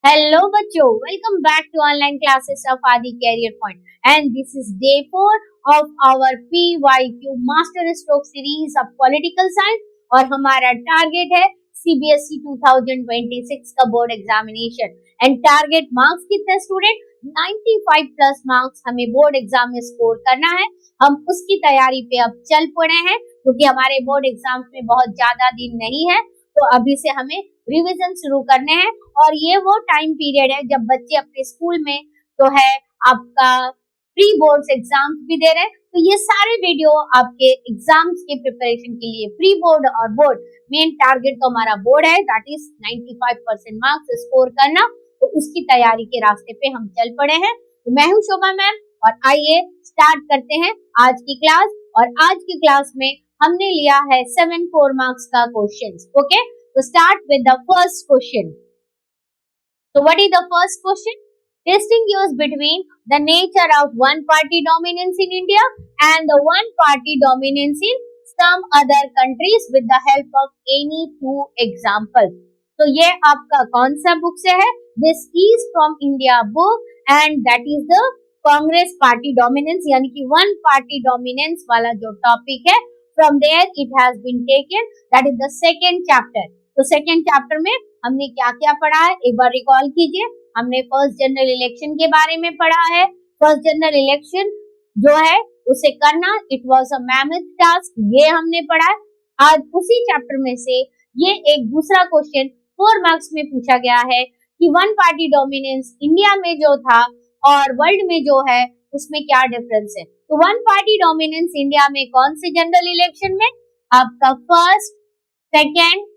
Hello बच्चों, welcome back to online classes of Adi Career Point and this is day 4 of our PYQ Master Stroke series of Political Science और हमारा target है CBSE 2026 का board examination and target marks कितने student 95 plus marks हमें board exam में score करना है। हम उसकी तैयारी पे अब चल पड़े हैं क्योंकि हमारे बोर्ड एग्जाम्स में बहुत ज्यादा दिन नहीं है, तो अभी से हमें रिवीजन शुरू करने हैं और ये वो टाइम पीरियड है जब बच्चे अपने स्कूल में तो है आपका प्री बोर्ड्स एग्जाम्स भी दे रहे हैं। तो ये सारे वीडियो आपके एग्जाम्स के प्रिपरेशन के लिए प्री बोर्ड और बोर्ड मेन टारगेट तो हमारा बोर्ड है, दैट इज 95% मार्क्स स्कोर करना। तो उसकी तैयारी के रास्ते पे हम चल पड़े हैं। तो मैं हूँ शोभा मैम और आइए स्टार्ट करते हैं आज की क्लास। और आज की क्लास में हमने लिया है 7 4 मार्क्स का क्वेश्चंस। ओके, तो start with the first question. So what is the first question? Distinguish between the nature of one party dominance in India and the one party dominance in some other countries with the help of any two examples. तो ये आपका कौन सा book से है? This is from India book and that is the Congress party dominance यानी कि one party dominance वाला जो टॉपिक है, from there it has been taken, that is the second chapter. तो सेकेंड चैप्टर में हमने क्या क्या पढ़ा है एक बार रिकॉल कीजिए। हमने फर्स्ट जनरल इलेक्शन के बारे में पढ़ा है। फर्स्ट जनरल इलेक्शन जो है उसे करना it was a mammoth task, ये हमने पढ़ा है। आज उसी चैप्टर में से ये एक दूसरा क्वेश्चन 4 मार्क्स में पूछा गया है कि वन पार्टी डोमिनेंस इंडिया में जो था और वर्ल्ड में जो है उसमें क्या डिफरेंस है। तो वन पार्टी डोमिनेंस इंडिया में कौन से जनरल इलेक्शन में? आपका first, second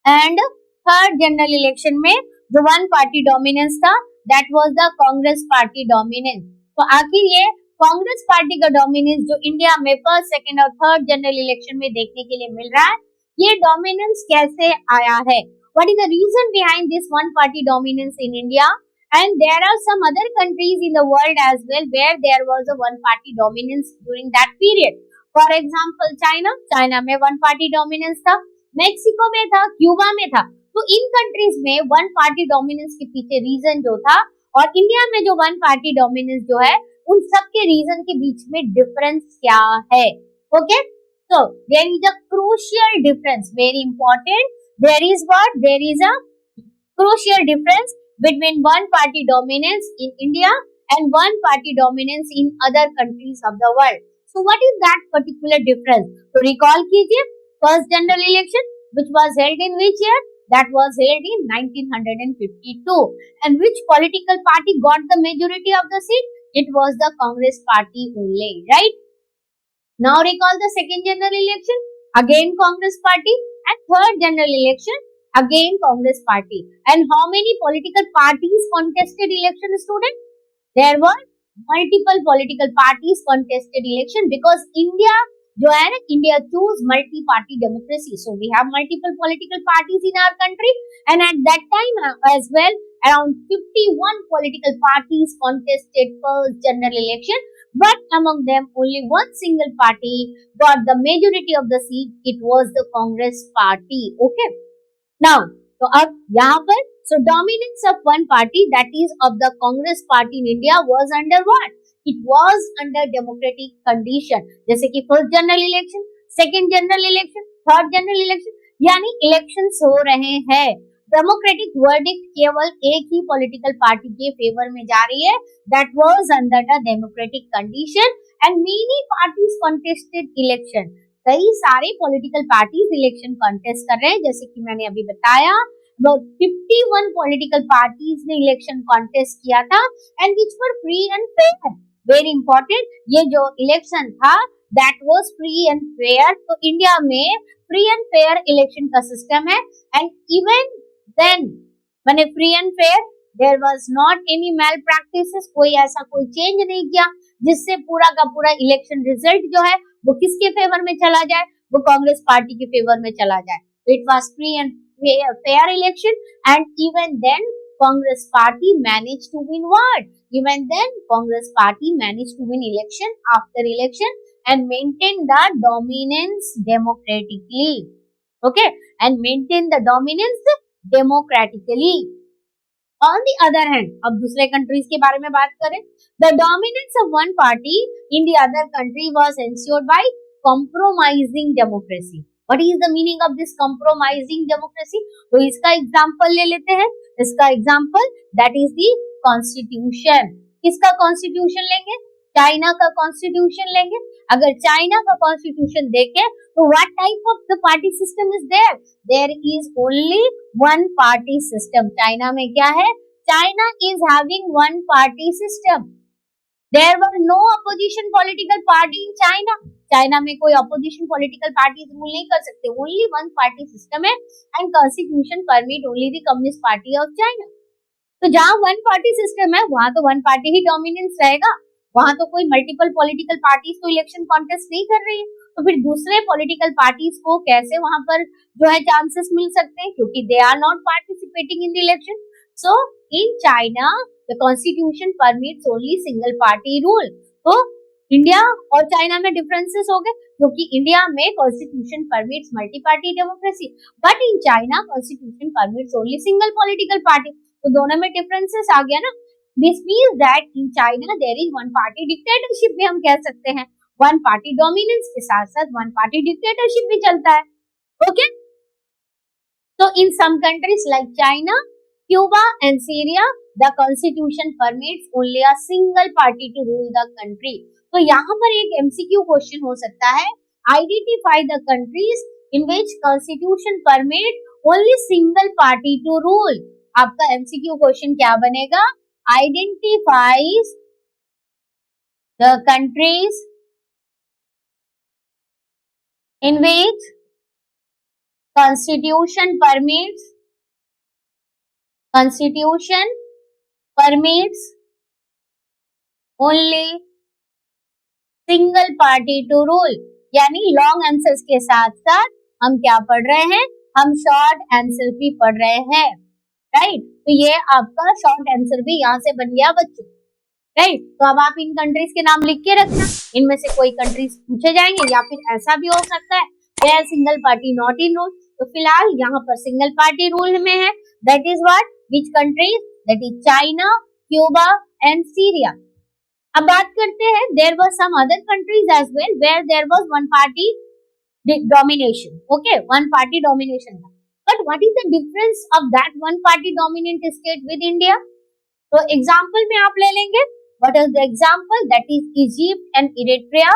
and third general election में जो वन पार्टी डोमिनेंस था that was the Congress party dominance. तो आखिर ये कांग्रेस पार्टी का डोमिनेंस जो इंडिया में फर्स्ट, सेकेंड और थर्ड जनरल इलेक्शन में देखने के लिए मिल रहा है, ये डोमिनेंस कैसे आया है? What is the reason behind this one party dominance in India? And there are some other countries in the world as well where there was a one party dominance during that period. For example, China में one party dominance था, Mexico में था, Cuba में था। तो इन countries में one party dominance के पीछे रीजन जो था और इंडिया में जो वन पार्टी डोमिनेंस जो है उन सब के रीजन के बीच में डिफरेंस क्या है? Okay, so there is a crucial difference, very important. There is what? There is a crucial difference between one party dominance in India and one party dominance in other countries of the world. So what is that particular difference? So recall कीजिए, first general election which was held in which year? That was held in 1952. And which political party got the majority of the seat? It was the Congress party only, right? Now recall the second general election, again Congress party, and third general election, again Congress party. And how many political parties contested election, student? There were multiple political parties contested election because India जो है ना, India choose multi-party democracy. So we have multiple political parties in our country, and at that time as well, around 51 political parties contested first general election. But among them, only one single party got the majority of the seat. It was the Congress party. Okay. Now, तो अब यहाँ पर so dominance of one party, that is of the Congress party in India, was under what? It was under democratic condition. जैसे कि first general election, second general election, third general election, यानी elections हो रहे हैं। Democratic verdict केवल एक ही political party के favour में जा रही है, that was under the democratic condition and many parties contested election. कई सारे पॉलिटिकल पार्टीज इलेक्शन कॉन्टेस्ट कर रहे हैं, जैसे कि मैंने अभी बताया 51 पॉलिटिकल पार्टीज ने इलेक्शन कॉन्टेस्ट किया था and which were free and fair. Very important, ये जो इलेक्शन था that was free and fair. तो इंडिया में फ्री एंड फेयर इलेक्शन का सिस्टम है एंड इवन देन मैंने free and fair there was not any malpractices, कोई ऐसा कोई चेंज नहीं किया जिससे पूरा का पूरा इलेक्शन रिजल्ट जो है वो किसके फेवर में चला जाए, वो कांग्रेस पार्टी के फेवर में चला जाए। It was free and fair election and even then Congress party managed to win what? Even then Congress party managed to win election after election and maintain the dominance democratically. Okay, and maintain the dominance democratically. On the other hand, अब दूसरे countries के बारे में बात करें, the dominance of one party in the other country was ensured by compromising democracy. What is the meaning of this compromising democracy? तो इसका example ले लेते हैं। इसका example that is the constitution. किसका कॉन्स्टिट्यूशन लेंगे? चाइना का कॉन्स्टिट्यूशन लेंगे। अगर चाइना का कॉन्स्टिट्यूशन देखें तो what type of the party system is there? There is only one party system. China में क्या है? China is having one party system. There were no opposition political party in China. China में कोई opposition political parties rule नहीं कर सकते, only one party system है and constitution permit only the communist party of China. तो जहां one party system है वहां तो वन पार्टी ही डोमिनेंस रहेगा, वहां तो कोई मल्टीपल पॉलिटिकल पार्टीज तो इलेक्शन कॉन्टेस्ट नहीं कर रही है, तो फिर दूसरे पॉलिटिकल पार्टीज को कैसे वहां पर जो है चांसेस मिल सकते हैं, क्योंकि they are not participating in the election. So in China the constitution permits only single party rule. तो इंडिया और चाइना में डिफरेंसेस हो गए, क्योंकि इंडिया में constitution permits multi party democracy, but in China constitution permits only single political party. तो दोनों में डिफरेंसेस आ गया ना। This means that in China there is one party dictatorship भी हम कह सकते हैं, वन पार्टी डोमिनेंस के साथ साथ वन पार्टी डिक्टेटरशिप भी चलता है। ओके, तो in some countries like China, Cuba and Syria the constitution permits only a single party to rule the country. तो यहाँ पर एक एमसीक्यू क्वेश्चन हो सकता है, identify the countries in which constitution permit only single party to rule. आपका MCQ question क्या बनेगा? Identifies the countries in which constitution permits only single party to rule। यानी लॉन्ग आंसर्स के साथ साथ हम क्या पढ़ रहे हैं? हम शॉर्ट आंसर भी पढ़ रहे हैं, राइट। तो ये आपका शॉर्ट आंसर भी यहाँ से बन गया बच्चों, राइट। तो अब आप इन कंट्रीज के नाम लिख के रखना, इनमें से कोई कंट्रीज पूछे जाएंगे, या फिर ऐसा भी हो सकता है where single party not in rule. तो फिलहाल यहाँ पर सिंगल पार्टी रूल में है, that is what, which countries, that is China, Cuba and Syria. अब बात करते हैं, there were some other countries as well where there was one party domination. Okay, one party domination था, but what is the difference of that one party dominant state with India? तो example में आप ले लेंगे, what is the example, that is Egypt and Eritrea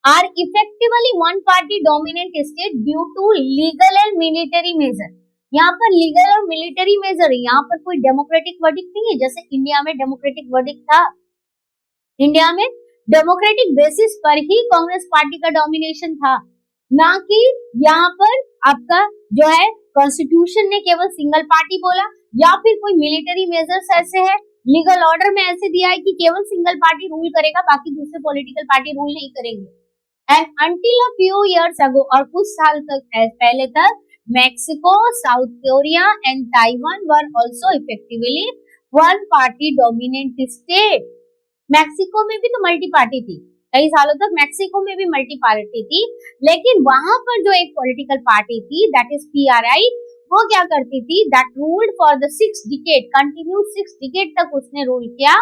are effectively one party dominant state due to legal and military measure। यहाँ पर legal और military major, यहाँ पर कोई डेमोक्रेटिक वर्डिक्ट नहीं है, जैसे इंडिया में डेमोक्रेटिक वर्डिक्ट था। इंडिया में डेमोक्रेटिक बेसिस पर ही कांग्रेस पार्टी का डोमिनेशन था, ना कि यहाँ पर आपका जो है कॉन्स्टिट्यूशन ने केवल सिंगल पार्टी बोला, या फिर कोई मिलिट्री मेजर्स ऐसे है, लीगल ऑर्डर में ऐसे दिया है कि केवल सिंगल पार्टी रूल करेगा, बाकी दूसरे पॉलिटिकल पार्टी रूल नहीं करेंगे। And until a few years ago, और कुछ साल तक पहले तक, Mexico, south Korea and Taiwan were also effectively one party dominant state. Mexico में भी तो मल्टी पार्टी थी, कई सालों तक मैक्सिको में भी मल्टी पार्टी थी, लेकिन वहां पर जो एक पॉलिटिकल पार्टी थी दैट इज PRI, वो क्या करती थी, that ruled for the 6 decade, continue 6 decade तक उसने रूल किया।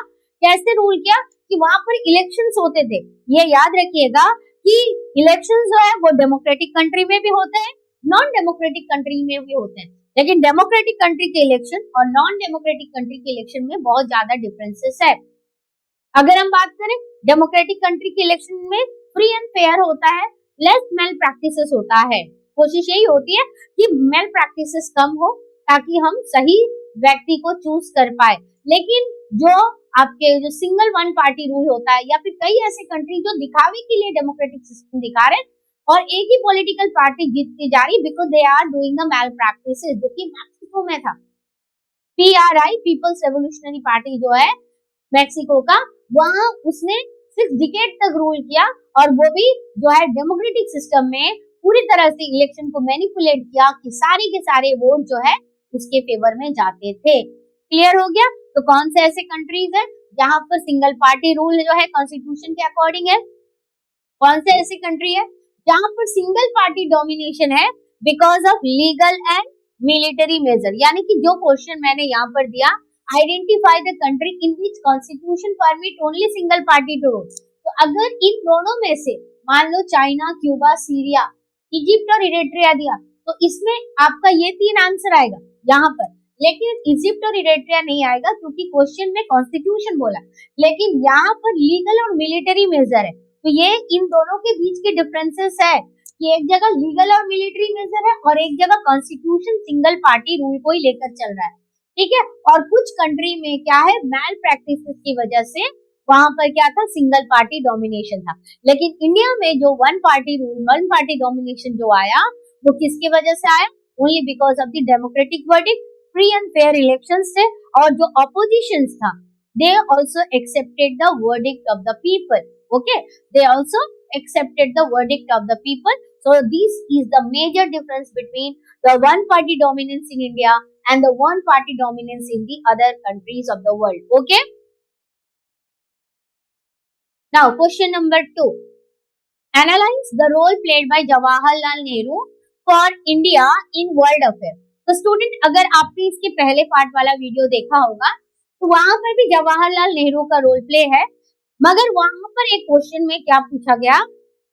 कैसे रूल किया? कि वहां पर इलेक्शंस होते थे। ये याद रखिएगा कि इलेक्शंस जो है वो डेमोक्रेटिक कंट्री में भी होते हैं, नॉन डेमोक्रेटिक कंट्री में भी होते हैं, लेकिन डेमोक्रेटिक कंट्री के इलेक्शन और नॉन डेमोक्रेटिक कंट्री के इलेक्शन में बहुत ज्यादा डिफरेंसेस है। अगर हम बात करें डेमोक्रेटिक कंट्री के इलेक्शन में फ्री एंड फेयर होता है, लेस मेल प्रैक्टिसेस होता है, कोशिश यही होती है कि मेल प्रैक्टिसेस कम हो ताकि हम सही व्यक्ति को चूज कर पाए। लेकिन जो आपके जो सिंगल वन पार्टी रूल होता है, या फिर कई ऐसे कंट्री जो दिखावे के लिए डेमोक्रेटिक सिस्टम दिखा रहे और एक ही पॉलिटिकल पार्टी जीतती जा रही because they are doing the malpractices, जो कि मैक्सिको में था। PRI, पीपल्स रेवोल्यूशनरी पार्टी जो है मैक्सिको का, वहां उसने 6 डिकेड तक रूल किया, और वो भी जो है डेमोक्रेटिक सिस्टम में पूरी तरह से इलेक्शन को मैनिपुलेट किया कि सारे के सारे वोट जो है उसके फेवर में जाते थे। क्लियर हो गया? तो कौन से ऐसे कंट्रीज है जहां पर सिंगल पार्टी रूल जो है कॉन्स्टिट्यूशन के अकॉर्डिंग है? कौन से ऐसी कंट्री है जहां पर सिंगल पार्टी डोमिनेशन है because of legal and military measure? यानी कि जो क्वेश्चन मैंने यहाँ पर दिया, identify the country in which constitution permit only single party to rule. तो अगर इन दोनों में से मान लो चाइना, क्यूबा, सीरिया, इजिप्ट और इरिट्रिया दिया, तो इसमें आपका ये 3 आंसर आएगा यहाँ पर, लेकिन इजिप्ट और इरिट्रिया नहीं आएगा क्योंकि क्वेश्चन में कॉन्स्टिट्यूशन बोला, लेकिन यहाँ पर लीगल और मिलिट्री मेजर है। तो ये इन दोनों के बीच के डिफरेंसेस है कि एक जगह लीगल और मिलिट्री मेजर है और एक जगह कॉन्स्टिट्यूशन सिंगल पार्टी रूल को ही लेकर चल रहा है, ठीक है। और कुछ कंट्री में क्या है, मैल प्रैक्टिसेस की वजह से वहां पर क्या था, सिंगल पार्टी डोमिनेशन था। लेकिन इंडिया में जो one party rule, one party domination जो आया, वो किसकी वजह से आया, only because of the democratic verdict, free and fair elections थे, और जो ऑपोजिशन था they also accepted the verdict of the people, okay, they also accepted the verdict of the people. So this is the major difference between the one party dominance in India and the one party dominance in the other countries of the world. Okay. Now question number 2. Analyze the role played by Jawaharlal Nehru for India in world affairs. तो student, अगर आपने इसके पहले part वाला video देखा होगा तो वहां पर भी जवाहरलाल नेहरू का रोल प्ले है, मगर वहां पर एक क्वेश्चन में क्या पूछा गया,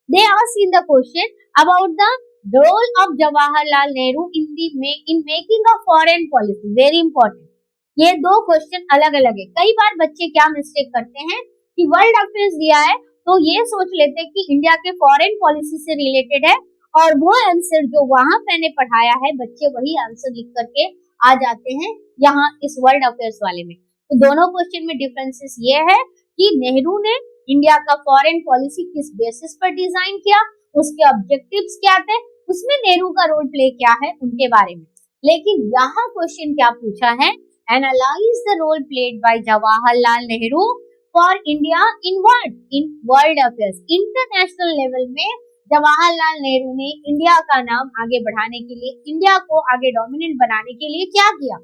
they asked in the question about the role of Jawaharlal Nehru in making a foreign policy. Very important, ये दो क्वेश्चन अलग अलग है। कई बार बच्चे क्या मिस्टेक करते हैं कि वर्ल्ड अफेयर्स दिया है तो ये सोच लेते हैं कि इंडिया के फॉरेन पॉलिसी से रिलेटेड है, और वो आंसर जो वहां मैंने पढ़ाया है बच्चे वही आंसर लिख करके आ जाते हैं यहाँ इस वर्ल्ड अफेयर्स वाले में। तो दोनों क्वेश्चन में डिफरेंसेस ये है कि नेहरू ने इंडिया का फॉरेन पॉलिसी किस बेसिस पर डिजाइन किया, उसके ऑब्जेक्टिव्स क्या थे, उसमें नेहरू का रोल प्ले क्या है, उनके बारे में। लेकिन यहाँ क्वेश्चन क्या पूछा है, analyse the role played by Jawaharlal Nehru for India in world affairs. International level में जवाहरलाल नेहरू ने इंडिया का नाम आगे बढ़ाने के लिए, इंडिया को आगे डोमिनेंट बनाने के लिए क्या किया।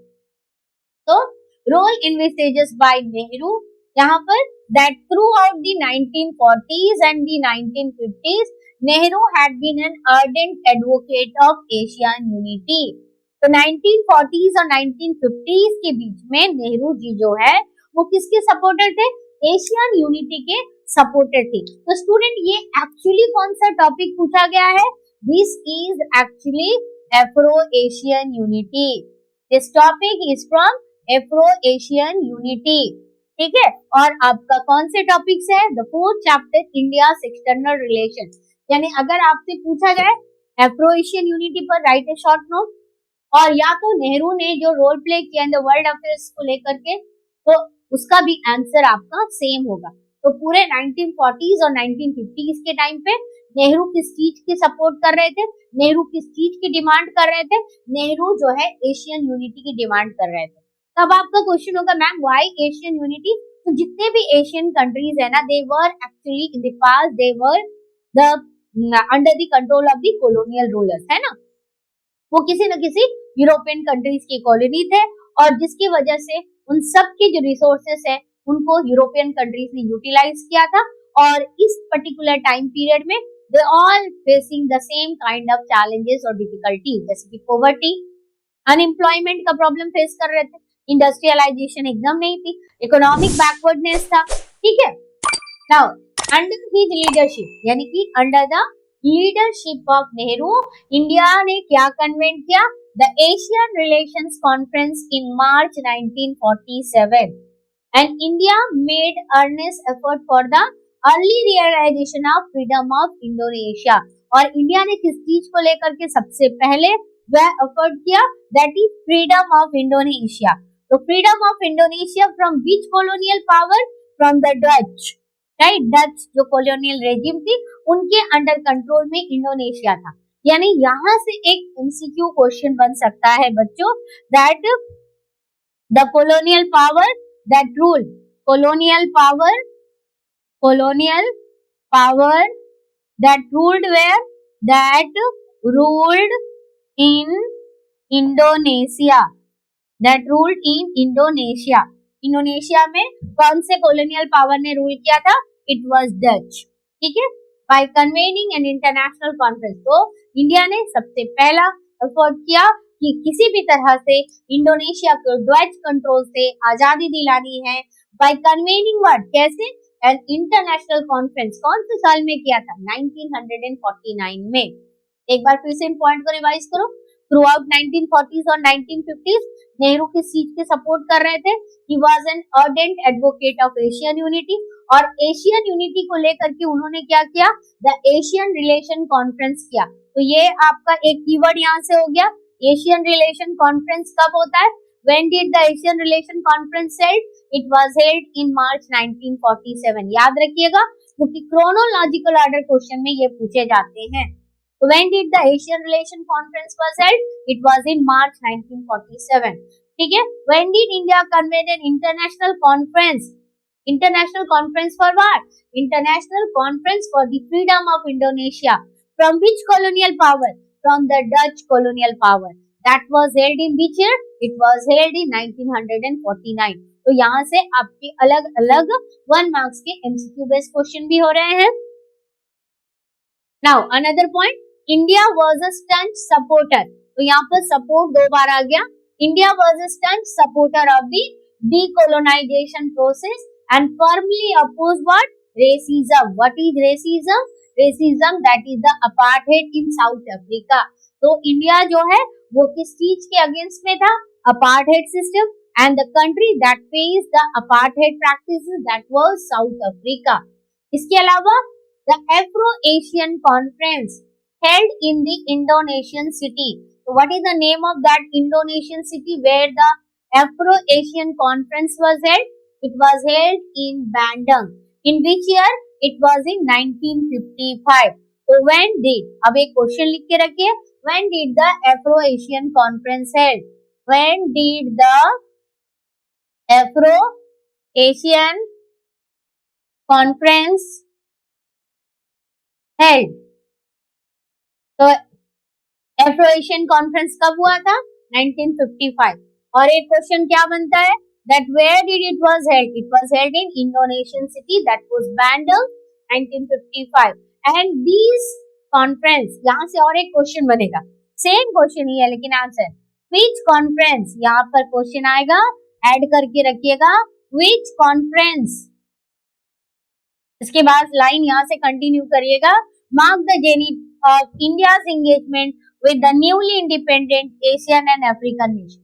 तो रोल इन्विसेजेस बाय नेहरू यहाँ पर that throughout the 1940s and the 1950s Nehru had been an ardent advocate of Asian unity। तो 1940s और 1950s के बीच में नेहरू जी जो है वो किसके सपोर्टर थे, एशियन यूनिटी के सपोर्टर थे। तो स्टूडेंट, ये एक्चुअली कौन सा टॉपिक पूछा गया है, this is actually Afro Asian unity. This topic is from Afro Asian unity, ठीक है। और आपका कौन से टॉपिक से है, the 4th chapter India external relation. यानी अगर आपसे पूछा जाए एफ्रो एशियन यूनिटी पर राइट ए शॉर्ट नोट, और या तो नेहरू ने जो रोल प्ले किया इन द वर्ल्ड अफेयर्स को लेकर के, तो उसका भी आंसर आपका सेम होगा। तो पूरे 1940s और 1950s के टाइम पे नेहरू किस चीज की सपोर्ट कर रहे थे, नेहरू किस चीज की डिमांड कर रहे थे, नेहरू जो है एशियन यूनिटी की डिमांड कर रहे थे। तब आपका क्वेश्चन होगा, मैम व्हाई एशियन यूनिटी। तो जितने भी एशियन कंट्रीज है ना, they were actually in the past they were the under the control of the colonial rulers, है ना, वो किसी न किसी यूरोपियन कंट्रीज की कॉलोनी थे, और जिसकी वजह से उन सब के जो रिसोर्सेस है उनको यूरोपियन कंट्रीज ने यूटिलाइज किया था। और इस पर्टिकुलर टाइम पीरियड में they all facing the same kind of challenges और डिफिकल्टीज, जैसे कि पॉवर्टी, अनएम्प्लॉयमेंट का प्रॉब्लम फेस कर रहे थे, इंडस्ट्रियलाइजेशन एकदम नहीं थी, इकोनॉमिक बैकवर्डनेस था, ठीक है। नाउ अंडर हिज लीडरशिप, यानी कि under the leadership of Nehru, India ने क्या कन्वेंट किया, the Asian relations conference in March 1947, and India made earnest effort for the early realisation of freedom of Indonesia. और India ने किस चीज को लेकर के सबसे पहले वह एफर्ट किया, that is freedom of Indonesia. तो freedom of Indonesia from which colonial power, from the Dutch, right, Dutch जो कॉलोनियल रेजिम थी उनके अंडर कंट्रोल में इंडोनेशिया था। यानी यहाँ से एक एमसीक्यू क्वेश्चन बन सकता है बच्चों, that the colonial power that rule, colonial power that ruled where, that ruled in Indonesia, that ruled in Indonesia। Indonesia में कौन से कॉलोनियल पावर ने रूल किया था, इट वाज डच, ठीक है। बाय कन्वेनिंग एन इंटरनेशनल कॉन्फ्रेंस, तो इंडिया ने सबसे पहला एफर्ट किया कि किसी भी तरह से इंडोनेशिया को डच कंट्रोल से आजादी दिलानी है बाय कन्वेनिंग व्हाट, कैसे, एन इंटरनेशनल कॉन्फ्रेंस। कौन से साल में किया था? 1949 में। एक बार फिर से इन पॉइंट को रिवाइज करो। थ्रू आउट 1940s और 1950s नेहरू किस चीज के सपोर्ट कर रहे थे? He was an ardent advocate of Asian unity, और एशियन यूनिटी को लेकर के उन्होंने क्या किया? द एशियन रिलेशन कॉन्फ्रेंस किया। तो ये आपका एक कीवर्ड यहाँ से हो गया। एशियन रिलेशन कॉन्फ्रेंस कब होता है? When did the Asian Relation Conference held? It was held in March 1947. याद रखिएगा क्योंकि chronological order क्वेश्चन में ये पूछे जाते हैं। तो when did the Asian Relation Conference was held? It was in March 1947. ठीक है? When did India convene an international conference? International conference for what? International conference for the freedom of Indonesia. From which colonial power? From the Dutch colonial power. That was held in which year? It was held in 1949. तो यहाँ से आपके अलग अलग 1 marks के MCQ based question भी हो रहे हैं। Now another point, India was a staunch supporter. तो यहाँ पर सपोर्ट 2 बार आ गया। India was a staunch supporter of the decolonization process and firmly opposed what? Racism. What is racism? Racism, that is the apartheid in South Africa. तो India जो है वो किस चीज के अगेंस्ट में था? Apartheid system, and the country that faced the apartheid practices that was south Africa. इसके अलावा the Afro Asian conference held in the Indonesian city. तो what is the name of that Indonesian city where the Afro Asian conference was held? It was held in Bandung. In which year? It was in 1955। तो when did, अब एक question लिख के रखिए, when did the Afro-Asian Conference held? When did the Afro-Asian Conference held? तो Afro-Asian Conference कब हुआ था? 1955। और एक क्वेश्चन क्या बनता है? That where did it was held? It was held in Indonesian city, that was Bandung, 1955. And these conference, यहाँ से और एक क्वेश्चन बनेगा, सेम क्वेश्चन ही है लेकिन आंसर विच कॉन्फ्रेंस, यहाँ पर क्वेश्चन आएगा, ऐड करके रखिएगा विच कॉन्फ्रेंस। इसके बाद लाइन यहाँ से कंटिन्यू करिएगा, mark the zenith of India's engagement with the newly independent Asian and African nation.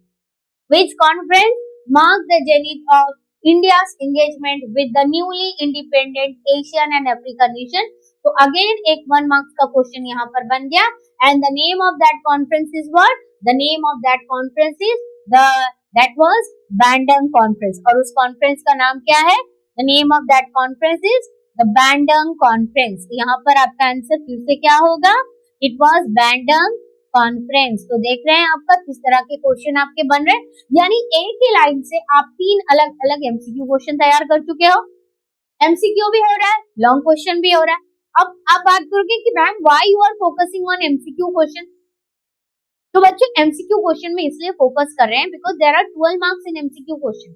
Which conference mark the zenith of India's engagement with the newly independent Asian and African nation. तो again एक 1 marks का question यहाँ पर बन गया, and the name of that conference is what? The name of that conference is that was Bandung conference. और उस conference का नाम क्या है? The name of that conference is the Bandung conference. यहाँ पर आपका आंसर फिर से क्या होगा? It was Bandung conference. तो देख रहे हैं आपका किस तरह के क्वेश्चन आपके बन रहे हैं, यानी एक ही लाइन से आप 3 अलग अलग MCQ क्वेश्चन तैयार कर चुके हो। MCQ भी हो रहा है, लॉन्ग क्वेश्चन भी हो रहा है। अब आप बात करोगे कि ma'am why you are focusing on MCQ question? तो बच्चों MCQ क्वेश्चन में इसलिए फोकस कर रहे हैं because there are 12 marks in MCQ question.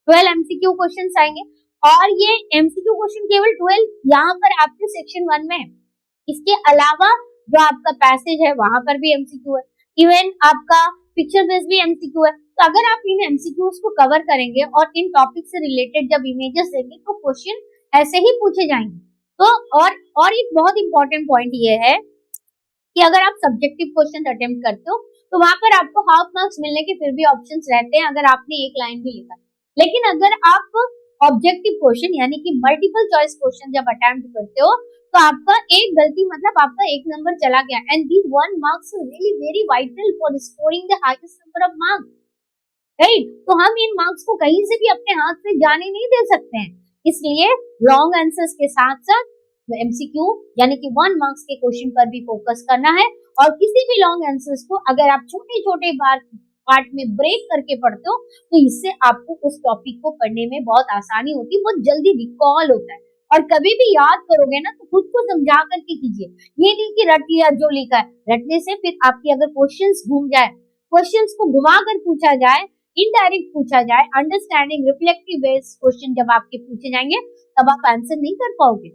12 MCQ questions आएंगे और ये MCQ क्वेश्चन केवल 12 यहाँ पर आपके सेक्शन 1 में है। इसके अलावा जो आपका पैसेज है वहां पर भी MCQ है, इवन आपका पिक्चर बेस भी MCQ है। तो अगर आप इन MCQs को कवर करेंगे और इन टॉपिक से रिलेटेड जब इमेजेस देंगे तो क्वेश्चन ऐसे ही पूछे जाएंगे। तो और एक बहुत इंपॉर्टेंट पॉइंट ये है कि अगर आप सब्जेक्टिव क्वेश्चन अटेम्प्ट करते हो तो वहां पर आपको हाफ मार्क्स मिलने के फिर भी ऑप्शंस रहते हैं अगर आपने एक लाइन भी लिखा। लेकिन अगर आप ऑब्जेक्टिव क्वेश्चन यानी कि मल्टीपल चॉइस क्वेश्चन जब अटेम्प्ट करते हो तो आपका एक गलती मतलब आपका 1 नंबर चला गया, and this 1 marks really very vital for scoring the highest number of marks, right? तो हम इन मार्क्स को कहीं से भी अपने हाथ से जाने नहीं दे सकते हैं, इसलिए लॉन्ग आंसर्स के साथ साथ MCQ यानी कि 1 मार्क्स के क्वेश्चन पर भी फोकस करना है। और किसी भी लॉन्ग आंसर्स को अगर आप छोटे छोटे पार्ट में ब्रेक करके पढ़ते हो तो इससे आपको उस टॉपिक को पढ़ने में बहुत आसानी होती है, बहुत जल्दी रिकॉल होता है। और कभी भी याद करोगे ना तो खुद को समझा करके कीजिए, ये नहीं कि रट लिया जो लिखा है। रटने से फिर आपकी अगर क्वेश्चंस घूम जाए, क्वेश्चंस को घुमा कर पूछा जाए, इनडायरेक्ट पूछा जाए, अंडरस्टैंडिंग रिफ्लेक्टिव बेस्ड क्वेश्चन जब आपके पूछे जाएंगे तब आप आंसर नहीं कर पाओगे,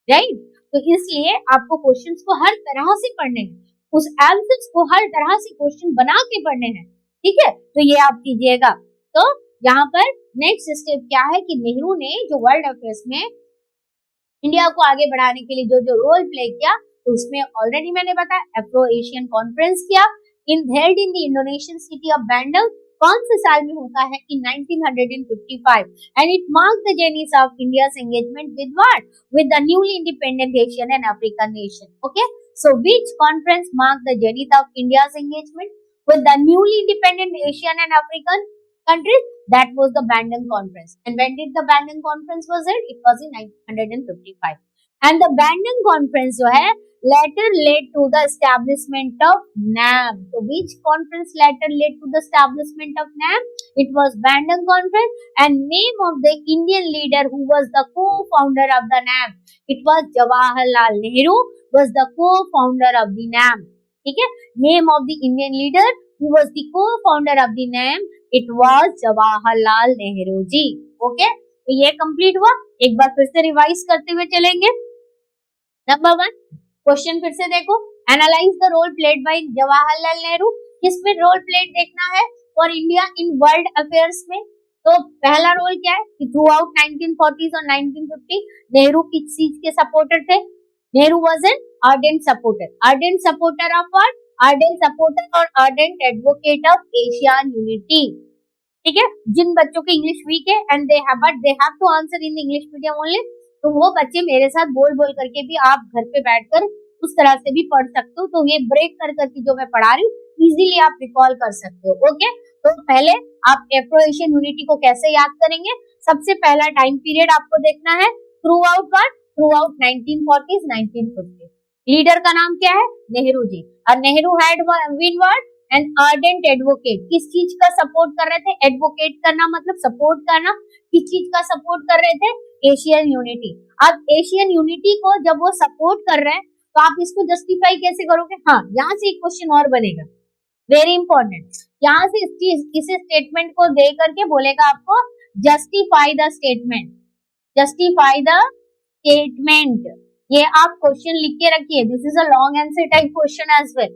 राइट? तो इसलिए आपको क्वेश्चंस को हर तरह से पढ़ने हैं, उस एब्सेंस को हर तरह से क्वेश्चन बना के पढ़ने हैं, ठीक है, तो ये आप कीजिएगा। तो यहाँ पर नेक्स्ट स्टेप क्या है कि नेहरू ने जो वर्ल्ड अफेयर्स में इंडिया को आगे बढ़ाने के लिए जो जो रोल प्ले किया, तो उसमें ऑलरेडी मैंने बताया अफ्रो एशियन कॉन्फ्रेंस किया held in the Indonesian city of Bandung, कौन से साल में होता है, in 1955, and it marks the zenith of India's engagement with what, with the newly independent Asian and African nation. Okay, so which conference marked the zenith of India's engagement with the newly independent Asian and African countries? That was the Bandung Conference. And when did the Bandung Conference was held? It was in 1955. And the Bandung Conference जो है later led to the establishment of NAM. So which conference later led to the establishment of NAM? It was Bandung Conference, and name of the Indian leader who was the co-founder of the NAM, it was Jawaharlal Nehru was the co-founder of the NAM. ठीक है, name of the Indian leader who was the cofounder of the NAM, it was Jawaharlal Nehru ji. Okay, तो ये complete हुआ। एक बार फिर से revise करते हुए चलेंगे। नंबर 1 क्वेश्चन फिर से देखो, analyse the role played by Jawaharlal Nehru. किसमें रोल प्लेड देखना है for India in world affairs में। तो पहला रोल क्या है कि थ्रू आउट 1940s और 1950 नेहरू किस चीज के सपोर्टर थे? Nehru was an ardent supporter of what? Ardent supporter or ardent advocate of Asian unity. ठीक है, जिन बच्चों की इंग्लिश वीक है and they have to answer in English medium only, तो वो बच्चे मेरे साथ बोल करके भी आप घर पे बैठकर उस तरह से भी पढ़ सकते हो। तो ये ब्रेक कर करके जो मैं पढ़ा रही हूँ इजीली आप रिकॉल कर सकते हो। ओके, तो पहले आप एफ्रो एशियन यूनिटी को कैसे याद करेंगे? सबसे पहला टाइम पीरियड आपको देखना है थ्रू आउट 1940s 1950। लीडर का नाम क्या है? नेहरू जी। और Nehru had been what, an ardent advocate. किस चीज का सपोर्ट कर रहे थे? एडवोकेट करना मतलब सपोर्ट करना। किस चीज का सपोर्ट कर रहे थे? Asian unity. अब एशियन यूनिटी को जब वो सपोर्ट कर रहे हैं तो आप इसको जस्टिफाई कैसे करोगे? हाँ, यहाँ से एक क्वेश्चन और बनेगा, वेरी इंपॉर्टेंट। यहाँ से इस स्टेटमेंट को दे करके बोलेगा आपको justify the statement, justify the statement. ये आप क्वेश्चन लिख के रखिए, this is a long answer type question as well.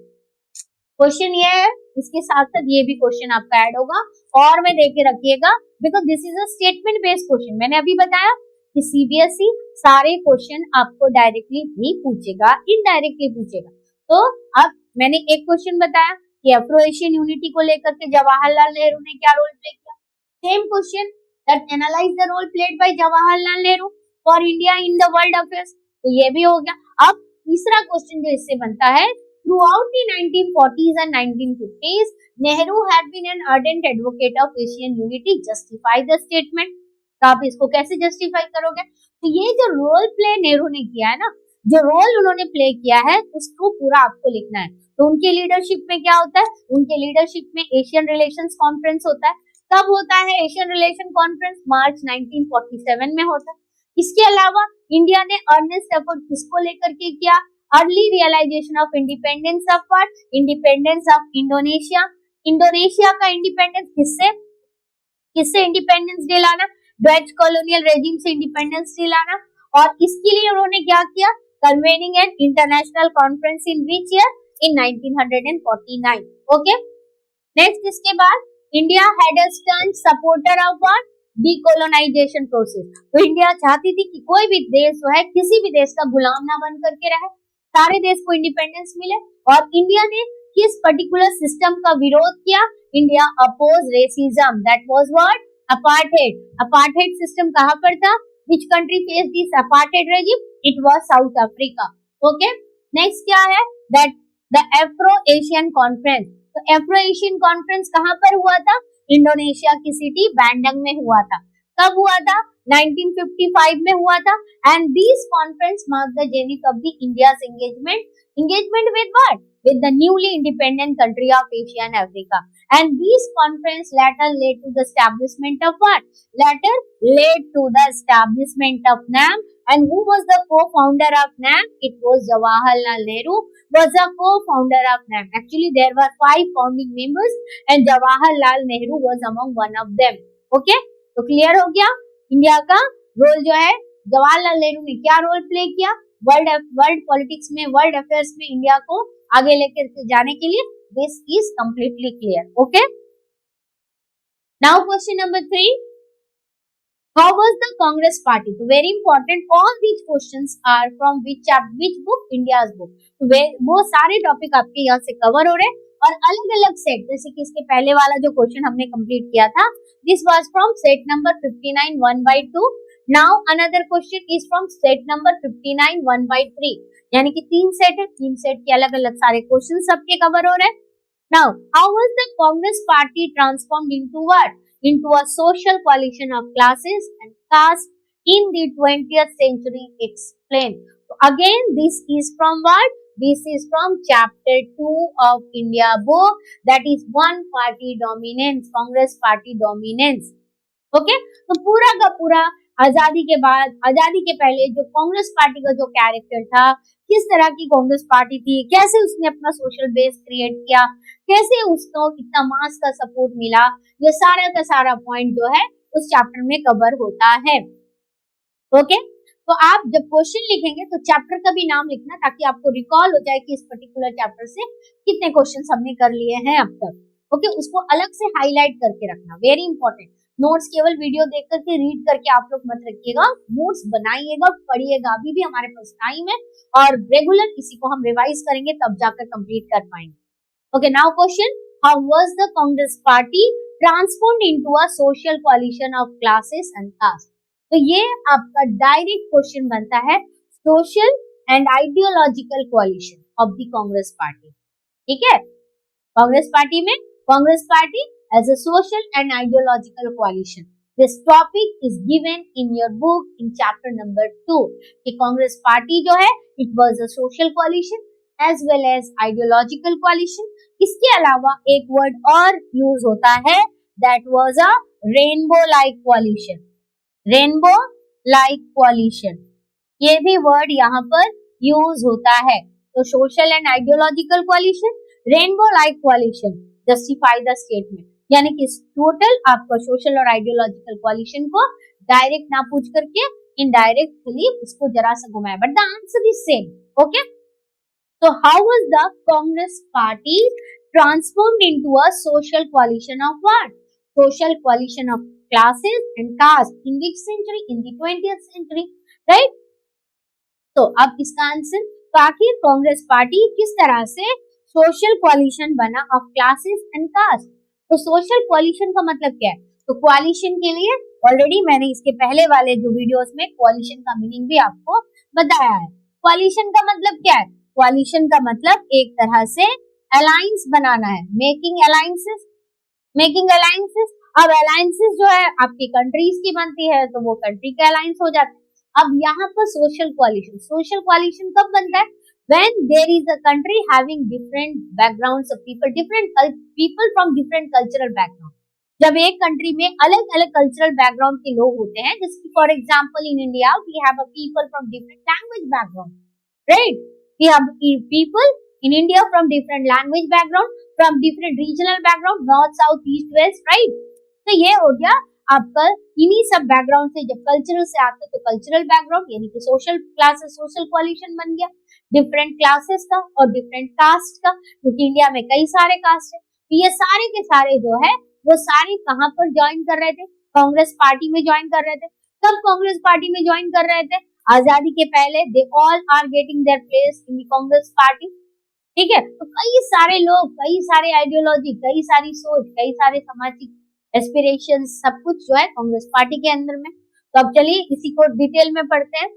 Question ये है, इसके साथ साथ ये भी क्वेश्चन आपका ऐड होगा और में देके रखिएगा, because this is a statement based question. मैंने अभी बताया कि सीबीएसई सारे क्वेश्चन आपको डायरेक्टली भी पूछेगा, इनडायरेक्टली पूछेगा। तो अब मैंने एक क्वेश्चन बताया कि अफ्रो एशियन यूनिटी को लेकर के जवाहरलाल नेहरू ने क्या रोल प्ले किया। Same question that analyse the role played by Jawaharlal Nehru for India in the world affairs, तो ये भी हो गया। अब तीसरा क्वेश्चन जो इससे बनता है, throughout the 1940s and 1950s Nehru had been an ardent advocate of Asian unity, justify the statement। तो आप इसको कैसे जस्टिफाई करोगे? तो ये जो रोल प्ले नेहरू ने किया है ना, जो रोल उन्होंने प्ले किया है उसको पूरा आपको लिखना है। तो उनके लीडरशिप में क्या होता है? उनके लीडरशिप में एशियन रिलेशंस कॉन्फ्रेंस होता है। कब होता है एशियन रिलेशन कॉन्फ्रेंस? मार्च 1947 में होता है। इसके अलावा इंडिया ने अर्नेस्ट एफर्ट किसको लेकर के किया? Early realisation of independence of what? Independence of Indonesia. Indonesia का इंडिपेंडेंस किससे इंडिपेंडेंस दिलाना? डच कॉलोनियल रेजिम से इंडिपेंडेंस दिलाना। और इसके लिए उन्होंने क्या किया? Convening an international conference in which year? In 1949। Okay, next इसके बाद India had a stern supporter of what? Decolonisation process. तो इंडिया चाहती थी कि कोई भी देश जो है किसी भी देश का गुलाम ना बन करके रहे, सारे देश को इंडिपेंडेंस मिले। और इंडिया ने किस पर्टिकुलर सिस्टम का विरोध किया? India oppose racism, that was what? Apartheid. Apartheid system कहां पर था? Which country face this apartheid regime? It was south Africa. Okay, next क्या है? That the Afro Asian conference. तो एफ्रो एशियन कॉन्फ्रेंस कहां पर हुआ था? इंडोनेशिया की सिटी बैंडंग में हुआ था। कब हुआ था? 1955 में हुआ था। And this conference marked the zenith of the India's engagement with what? With the newly independent country of Asia and Africa. And this conference later led to the establishment of what? Later led to the establishment of NAM. And who was the co-founder of NAM? It was Jawaharlal Nehru was a co-founder of NAM. Actually, there were 5 founding members and Jawaharlal Nehru was among one of them. Okay? तो clear हो गया India का role जो है। जवाहरलाल नेहरू ने क्या role play किया world politics में, वर्ल्ड अफेयर्स में इंडिया को आगे लेकर के जाने के लिए this is completely clear. Okay, now question number 3, how was the Congress party? So very important, all these questions are from which book? India's book. तो वो सारे टॉपिक आपके यहाँ से कवर हो रहे हैं और अलग अलग सेट, जैसे कि इसके पहले वाला जो क्वेश्चन हमने कंप्लीट किया था, this was from set number 59 1/2. Now another question is from set number 59 1/3. यानी कि 3 सेट है, 3 सेट के अलग अलग सारे क्वेश्चन सबके कवर हो रहे हैं. Now how was the Congress party transformed into what? Into a social coalition of classes and castes in the 20th century. Explain. So again, this is from what? This is from chapter 2 of India book, that is one party dominance, Congress party dominance. Okay, तो पूरा का पूरा आजादी के बाद, आजादी के पहले जो कांग्रेस पार्टी का जो कैरेक्टर था, किस तरह की कांग्रेस पार्टी थी, कैसे उसने अपना सोशल बेस क्रिएट किया, कैसे उसको इतना मास का सपोर्ट मिला, ये सारा का सारा पॉइंट जो है उस चैप्टर में कवर होता है. ओके, तो आप जब क्वेश्चन लिखेंगे तो चैप्टर का भी नाम लिखना, ताकि आपको रिकॉल हो जाए कि इस पर्टिकुलर चैप्टर से कितने क्वेश्चन हमने कर लिए हैं अब तक. ओके, उसको अलग से हाईलाइट करके रखना, वेरी इंपॉर्टेंट. नोट्स केवल वीडियो देख करके रीड करके आप लोग मत रखिएगा, नोट्स बनाइएगा, पढ़िएगा. अभी भी हमारे पास टाइम है और रेगुलर इसी को हम रिवाइज करेंगे तब जाकर कंप्लीट कर पाएंगे. Okay, now question, how was the Congress party transformed into a social coalition of classes and caste? तो ये आपका डायरेक्ट क्वेश्चन बनता है, social and ideological coalition of the Congress party. ठीक है, कांग्रेस पार्टी में, Congress party as a social and ideological coalition. This topic is given in your book in chapter number 2. कि Congress party जो है, it was a social coalition as well as ideological coalition. इसके अलावा एक word और यूज होता है, that was a rainbow like coalition. Rainbow like coalition, ये भी वर्ड यहाँ पर यूज होता है. तो social and ideological coalition, rainbow like coalition, justify the statement. यानी कि टोटल आपका सोशल और आइडियोलॉजिकल कोलिशन को डायरेक्ट ना पूछ करके इनडायरेक्टली उसको जरा सा घुमाया, but the answer is same. Okay, तो how was the Congress party transformed into a social coalition of what? Social coalition of classes and caste in which century? In the 20th century, right. तो अब इसका answer, तो आखिर Congress party किस तरह से social collision बना ऑफ क्लासेस एंड कास्ट? तो सोशल कोलिशन का मतलब क्या है? तो कोलिशन के लिए ऑलरेडी मैंने इसके पहले वाले जो वीडियोस में कोलिशन का मीनिंग भी आपको बताया है. कोलिशन का मतलब क्या है? कोलिशन का मतलब एक तरह से अलायंस बनाना है, मेकिंग अलायंसेस, मेकिंग अलायंसेस. अब अलायंसेस जो है आपकी कंट्रीज की बनती है, तो वो कंट्री के अलायंस हो जाते हैं. अब यहाँ पर सोशल कोलिशन कब बनता है? When there is a country having different backgrounds of people, people from different cultural background. जब एक कंट्री में अलग अलग कल्चरल बैकग्राउंड के लोग होते हैं, जैसे for example in India we have a people from different language background, right. We have people in India from different language background, from different regional background, north south east west, right. तो ये हो गया आपका इन्हीं सब background से. जब cultural से आते तो कल्चरल बैकग्राउंड, यानी कि सोशल क्लासेस, सोशल कोलिशन बन गया डिफरेंट क्लासेस का और डिफरेंट कास्ट का, क्योंकि इंडिया में कई सारे कास्ट है. ये सारे के सारे जो है वो सारे कहाँ पर ज्वाइन कर रहे थे? कांग्रेस पार्टी में ज्वाइन कर रहे थे. कब कांग्रेस पार्टी में ज्वाइन कर रहे थे? आजादी के पहले. They all are getting their place in the Congress party. ठीक है, तो कई सारे लोग, कई सारे आइडियोलॉजी, कई सारी सोच, कई सारे सामाजिक एस्पिरेशन, सब कुछ जो है कांग्रेस पार्टी के अंदर में. तो अब चलिए इसी को डिटेल में पढ़ते हैं.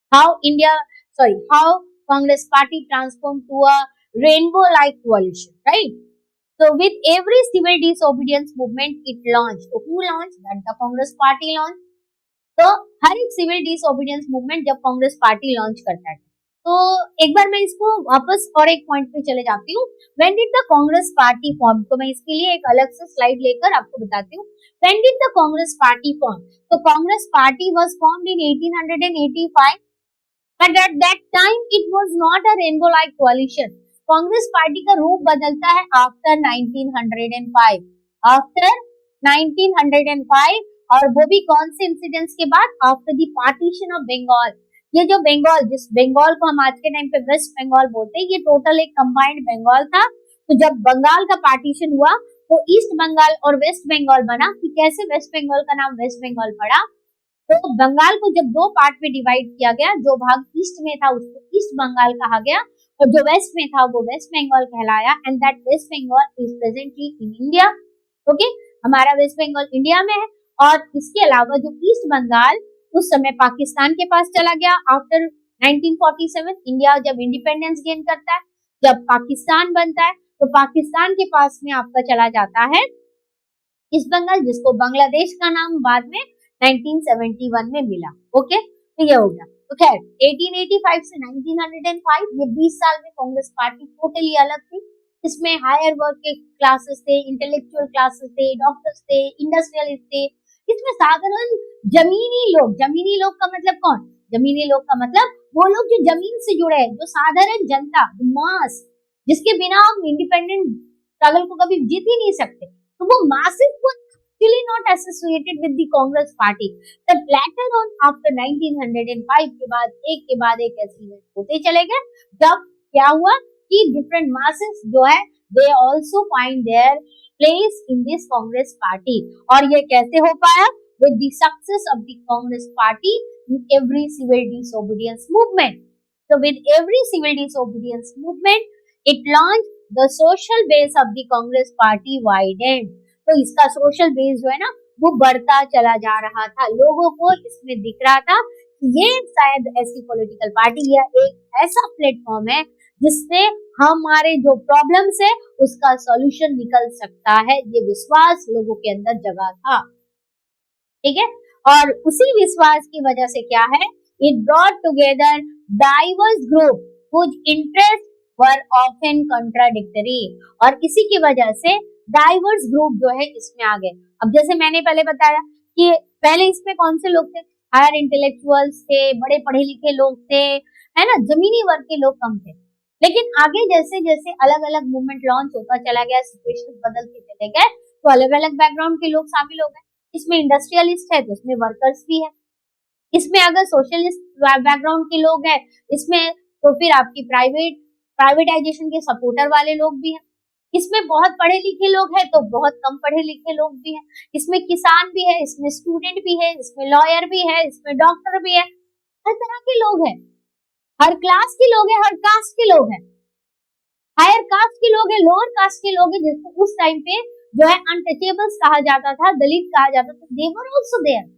how Congress party transformed to a rainbow-like coalition, right? So with every civil disobedience movement it launched. So who launched? That the Congress party launched. तो हर एक सिविल डिसओबीडियंस मूवमेंट जब कांग्रेस पार्टी लॉन्च करता है, तो एक बार मैं इसको वापस और एक पॉइंट पे चले जाती हूँ. When did the Congress party form? तो मैं इसके लिए एक अलग से स्लाइड लेकर आपको बताती हूँ. When did the Congress party form? तो Congress party was formed in 1885. But at that time it was not a rainbow like coalition. Congress party का रूप बदलता है आफ्टर 1905. आफ्टर 1905, और वो भी कौन से इंसिडेंट्स के बाद? After the partition of Bengal. ये जो बंगाल, जिस बंगाल को हम आज के टाइम पे वेस्ट बंगाल बोलते हैं, ये टोटल एक कंबाइंड बंगाल था। तो जब बंगाल का पार्टीशन हुआ तो ईस्ट बंगाल और वेस्ट बंगाल बना। कि कैसे वेस्ट बंगाल का नाम वेस्ट बंगाल पड़ा, तो बंगाल को जब दो पार्ट में डिवाइड किया गया, जो भाग ईस्ट में था उसको ईस्ट बंगाल कहा गया और जो वेस्ट में था वो वेस्ट बंगाल कहलाया। And that west Bengal is presently in India. Okay, हमारा वेस्ट बंगाल इंडिया में है। और इसके अलावा जो ईस्ट बंगाल उस समय पाकिस्तान के पास चला गया आफ्टर 1947। इंडिया जब इंडिपेंडेंस गेन करता है, जब पाकिस्तान बनता है, तो पाकिस्तान के पास में आपका चला जाता है ईस्ट बंगाल, जिसको बांग्लादेश का नाम बाद में 1971 में मिला। ओके, तो ये हो गया। तो खैर 1885 से 1905 ये 20 साल में कांग्रेस पार्टी टोटली अलग थी। इसमें हायर वर्क के क्लासेस थे, इंटेलेक्चुअल क्लासेस थे, डॉक्टर्स थे, इंडस्ट्रियलिस्ट थे। इसमें साधारण जमीनी लोग का मतलब कौन? जमीनी लोग का मतलब वो लोग जो जमीन से जुड़े हैं, जो साधारण जनता, मास, जिसके बिना हम इंडिपेंडेंट स्ट्रगल को कभी जीत ही नहीं सकते। तो वो मासिव को actually not associated with the Congress party. But later on after 1905 के बाद एक ऐसे इवेंट होते चले गए, जब क्या हुआ कि डिफरेंट मासेस जो है they also find their place in this Congress party. और ये कैसे हो पाया? With the success of the Congress party in every civil disobedience movement. So with every civil disobedience movement, it launched the social base of the Congress party widened. तो इसका social base जो है ना वो बढ़ता चला जा रहा था। लोगों को इसमें दिख रहा था कि ये शायद ऐसी पॉलिटिकल पार्टी या एक ऐसा प्लेटफॉर्म है जिससे हमारे जो प्रॉब्लम्स है उसका सॉल्यूशन निकल सकता है। ये विश्वास लोगों के अंदर जगा था, ठीक है। और उसी विश्वास की वजह से क्या है, it brought together diverse group whose interests were often contradictory। और इसी की वजह से डाइवर्स ग्रुप जो है इसमें आ गए। अब जैसे मैंने पहले बताया कि पहले इसमें कौन से लोग थे, हायर इंटेलेक्चुअल्स थे, बड़े पढ़े लिखे लोग थे, है ना, जमीनी वर्ग के लोग कम थे। लेकिन आगे जैसे जैसे अलग अलग मूवमेंट लॉन्च होता चला गया, सिचुएशन बदलते चले गए, तो अलग अलग बैकग्राउंड के लोग शामिल हो गए। इसमें इंडस्ट्रियलिस्ट है तो इसमें वर्कर्स भी है, इसमें अगर सोशलिस्ट बैकग्राउंड के लोग हैं इसमें तो फिर आपकी प्राइवेटाइजेशन के सपोर्टर वाले लोग भी हैं। इसमें बहुत पढ़े लिखे लोग हैं तो बहुत कम पढ़े लिखे लोग भी हैं। इसमें किसान भी है, इसमें स्टूडेंट भी है, इसमें लॉयर भी है, इसमें डॉक्टर भी है। हर तरह के लोग हैं, हर क्लास के लोग हैं, हर कास्ट के लोग हैं, हायर कास्ट के लोग हैं, लोअर कास्ट के लोग हैं, जिसको उस टाइम पे जो है अनटचेबल्स कहा जाता था, दलित कहा जाता था। दे वर आल्सो देयर,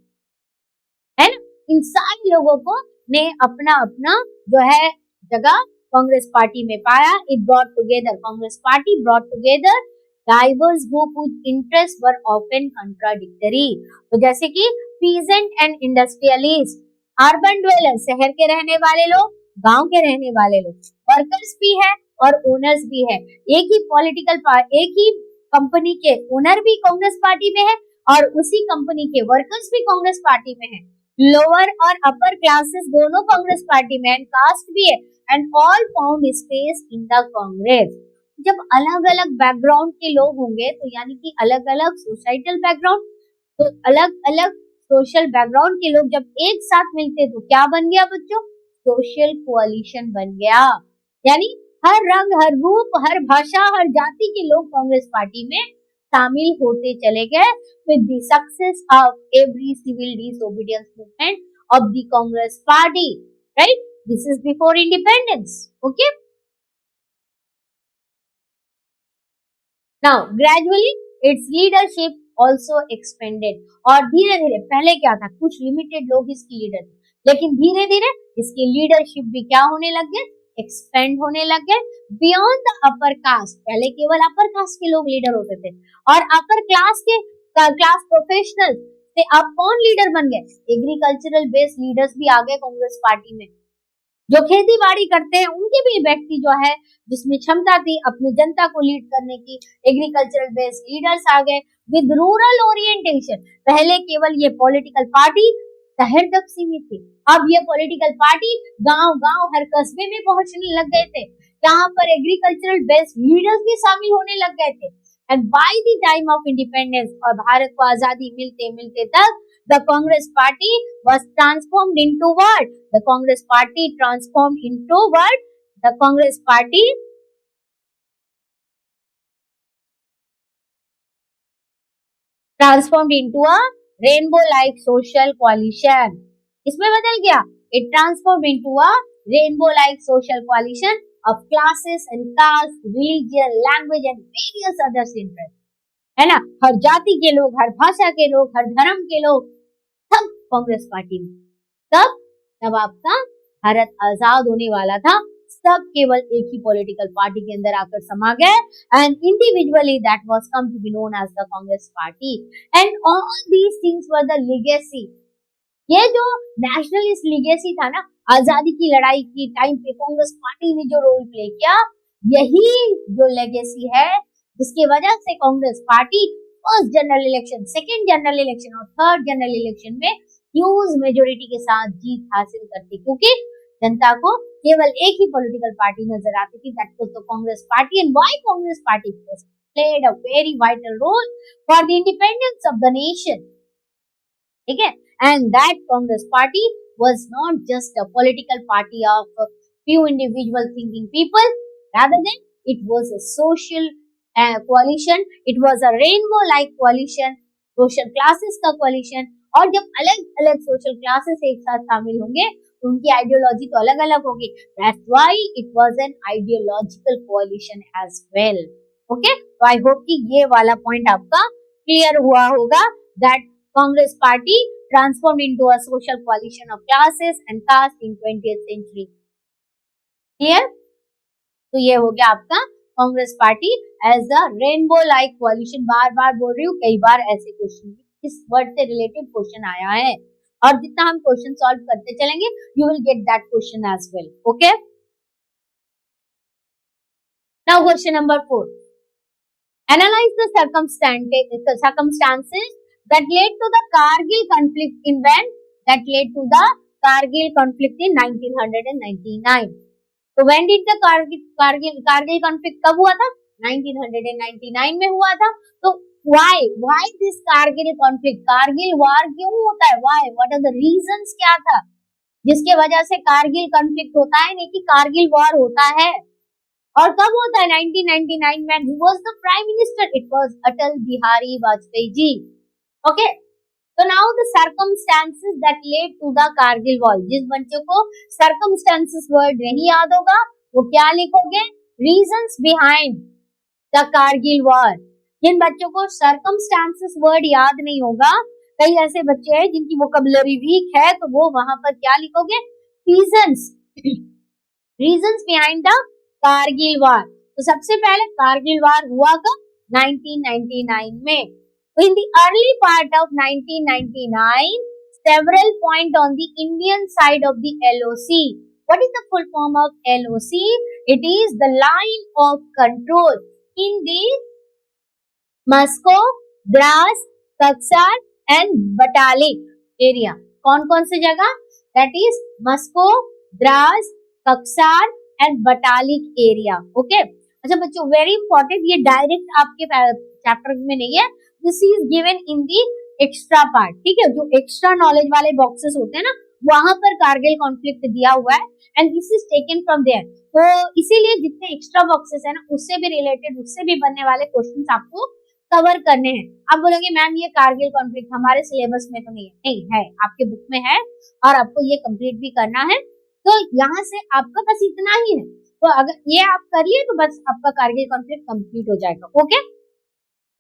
है ना। इन सारे लोगों को ने अपना अपना जो है जगह कांग्रेस पार्टी में पाया। It brought together, Congress party brought together diverse group whose interests were often contradictory। तो जैसे कि peasant and industrialist, urban dweller शहर के रहने वाले लोग, गांव के रहने वाले लोग, वर्कर्स भी है और ओनर्स भी है। एक ही कंपनी के ओनर भी कांग्रेस पार्टी में है और उसी कंपनी के वर्कर्स भी कांग्रेस पार्टी में है। लोअर और अपर क्लासेस दोनों कांग्रेस पार्टी में, एंड कास्ट भी है, and all found space in the Congress. जब अलग अलग बैकग्राउंड के लोग होंगे तो यानी कि अलग अलग सोसाइटल बैकग्राउंड, तो अलग अलग सोशल बैकग्राउंड के लोग जब एक साथ मिलते तो क्या बन गया बच्चों? सोशल कोalition बन गया। यानी हर रंग, हर रूप, हर भाषा, हर जाति के लोग कांग्रेस पार्टी में शामिल होते चले गए with the success of every civil disobedience movement of the Congress party, right? This is before independence, okay? Now gradually its leadership also expanded। और धीरे धीरे, पहले क्या था, कुछ लिमिटेड लोग इसकी लीडर थे, लेकिन धीरे धीरे इसकी लीडरशिप भी क्या होने लग गए, एक्सपेंड होने लग गए बियॉन्ड द अपर कास्ट। पहले केवल अपर कास्ट के लोग लीडर होते थे और अपर क्लास प्रोफेशनल से अब कौन लीडर बन गए, एग्रीकल्चरल बेस्ड लीडर्स भी आ गए कांग्रेस पार्टी में। जो खेती बाड़ी करते हैं उनके भी व्यक्ति जो है जिसमें क्षमता थी अपनी जनता को लीड करने की, एग्रीकल्चरल बेस्ड लीडर्स आ गए विद रूरल ओरिएंटेशन। पहले केवल ये पॉलिटिकल पार्टी शहर तक सीमित थी, अब ये पॉलिटिकल पार्टी गांव गांव, हर कस्बे में पहुंचने लग गए थे। यहाँ पर एग्रीकल्चरल बेस्ड लीडर्स भी शामिल होने लग गए थे and by the time of independence, और भारत को आजादी मिलते मिलते तक the Congress party was transformed into what? The Congress party transformed into what? The Congress party transformed into a rainbow-like social coalition. इसमें बदल गया. It transformed into a rainbow-like social coalition of classes and castes, religion, language and various other interests. है ना, हर जाति के लोग, हर भाषा के लोग, हर धर्म के लोग, सब कांग्रेस पार्टी में. तब तब आपका भारत आजाद होने वाला था, सब केवल एक ही पॉलिटिकल पार्टी के अंदर आकर समा गए, and individually that was come to be known as the Congress party. And all these things were the legacy. ये जो नेशनलिस्ट लेगेसी था ना, आजादी की लड़ाई की टाइम पे कांग्रेस पार्टी ने जो रोल प्ले किया, यही जो लेगेसी है जिसकी वजह से Congress party first general election, second general election और थर्ड जनरल इलेक्शन में ह्यूज मेजोरिटी के साथ जीत हासिल करती, क्योंकि जनता को केवल एक ही पॉलिटिकल पार्टी नजर आती थी, that was the Congress party. And why Congress party played a very vital role for the independence of the nation. ठीक है, and that Congress party was not just a political party of few individual thinking people, rather than it was a social coalition, it was a rainbow like coalition, social classes का coalition. और जब अलग अलग social classes एक साथ शामिल होंगे तो उनकी आइडियोलॉजी तो अलग अलग होगी. That's why it was an ideological coalition as well. Okay, तो आई होप कि ये वाला पॉइंट आपका क्लियर हुआ होगा, that Congress party transformed into a social coalition of classes and caste in 20th century. Clear? तो ये हो गया आपका Congress party as a rainbow like coalition. बार बार बोल रही हूँ, कई बार ऐसे क्वेश्चन इस वर्ड से रिलेटेड क्वेश्चन आया है, और जितना हम क्वेश्चन सॉल्व करते चलेंगे you will get that question as well. Okay, now question number 4. Analyse the circumstances that led to the Kargil conflict in when? That led to the Kargil conflict in 1999. तो when did the Kargil conflict कब हुआ था? 1999 में हुआ था. तो why this Kargil conflict? Kargil वार क्यों होता है? why? what are the reasons? क्या था जिसके वजह से कारगिल कॉन्फ्लिक्ट होता है, नहीं कि कारगिल वार होता है? और कब होता है? 1999 में. who was the prime minister? it was Atal Bihari Vajpayee ji. Okay, तो now the circumstances that led to the Kargil war. जिस बच्चों को circumstances वर्ड नहीं याद होगा वो क्या लिखोगे? reasons behind the Kargil war. जिन बच्चों को circumstances वर्ड याद नहीं होगा, कई ऐसे बच्चे हैं जिनकी वोकैबुलरी वीक है, तो वो वहां पर क्या लिखोगे? reasons. reasons behind the Kargil war. तो सबसे पहले कारगिल वॉर हुआ कब? 1999 में. In the early part of 1999, several points on the Indian side of the LOC. What is the full form of LOC? It is the line of control in the Moscow, Dras, Kaksar and Batalik area. कौन कौन सी जगह? That is Moscow, Dras, Kaksar and Batalik area. Okay. अच्छा बच्चों, very important, ये direct आपके chapter में नहीं है, this is given in the extra part. ठीक है, जो एक्स्ट्रा नॉलेज वाले बॉक्सेस होते हैं ना, वहां पर कारगिल कॉन्फ्लिक्ट दिया हुआ है, and this is taken from there. तो इसीलिए जितने एक्स्ट्रा बॉक्सेस है ना, उससे भी रिलेटेड, उससे भी बनने वाले क्वेश्चंस आपको कवर करने हैं. आप बोलोगे मैम ये कारगिल कॉन्फ्लिक्ट हमारे सिलेबस में तो नहीं है. नहीं है, आपके बुक में है और आपको ये कंप्लीट भी करना है. तो यहाँ से आपका बस इतना ही है, तो अगर ये आप करिए तो बस आपका कारगिल कॉन्फ्लिक्ट कंप्लीट हो जाएगा. ओके,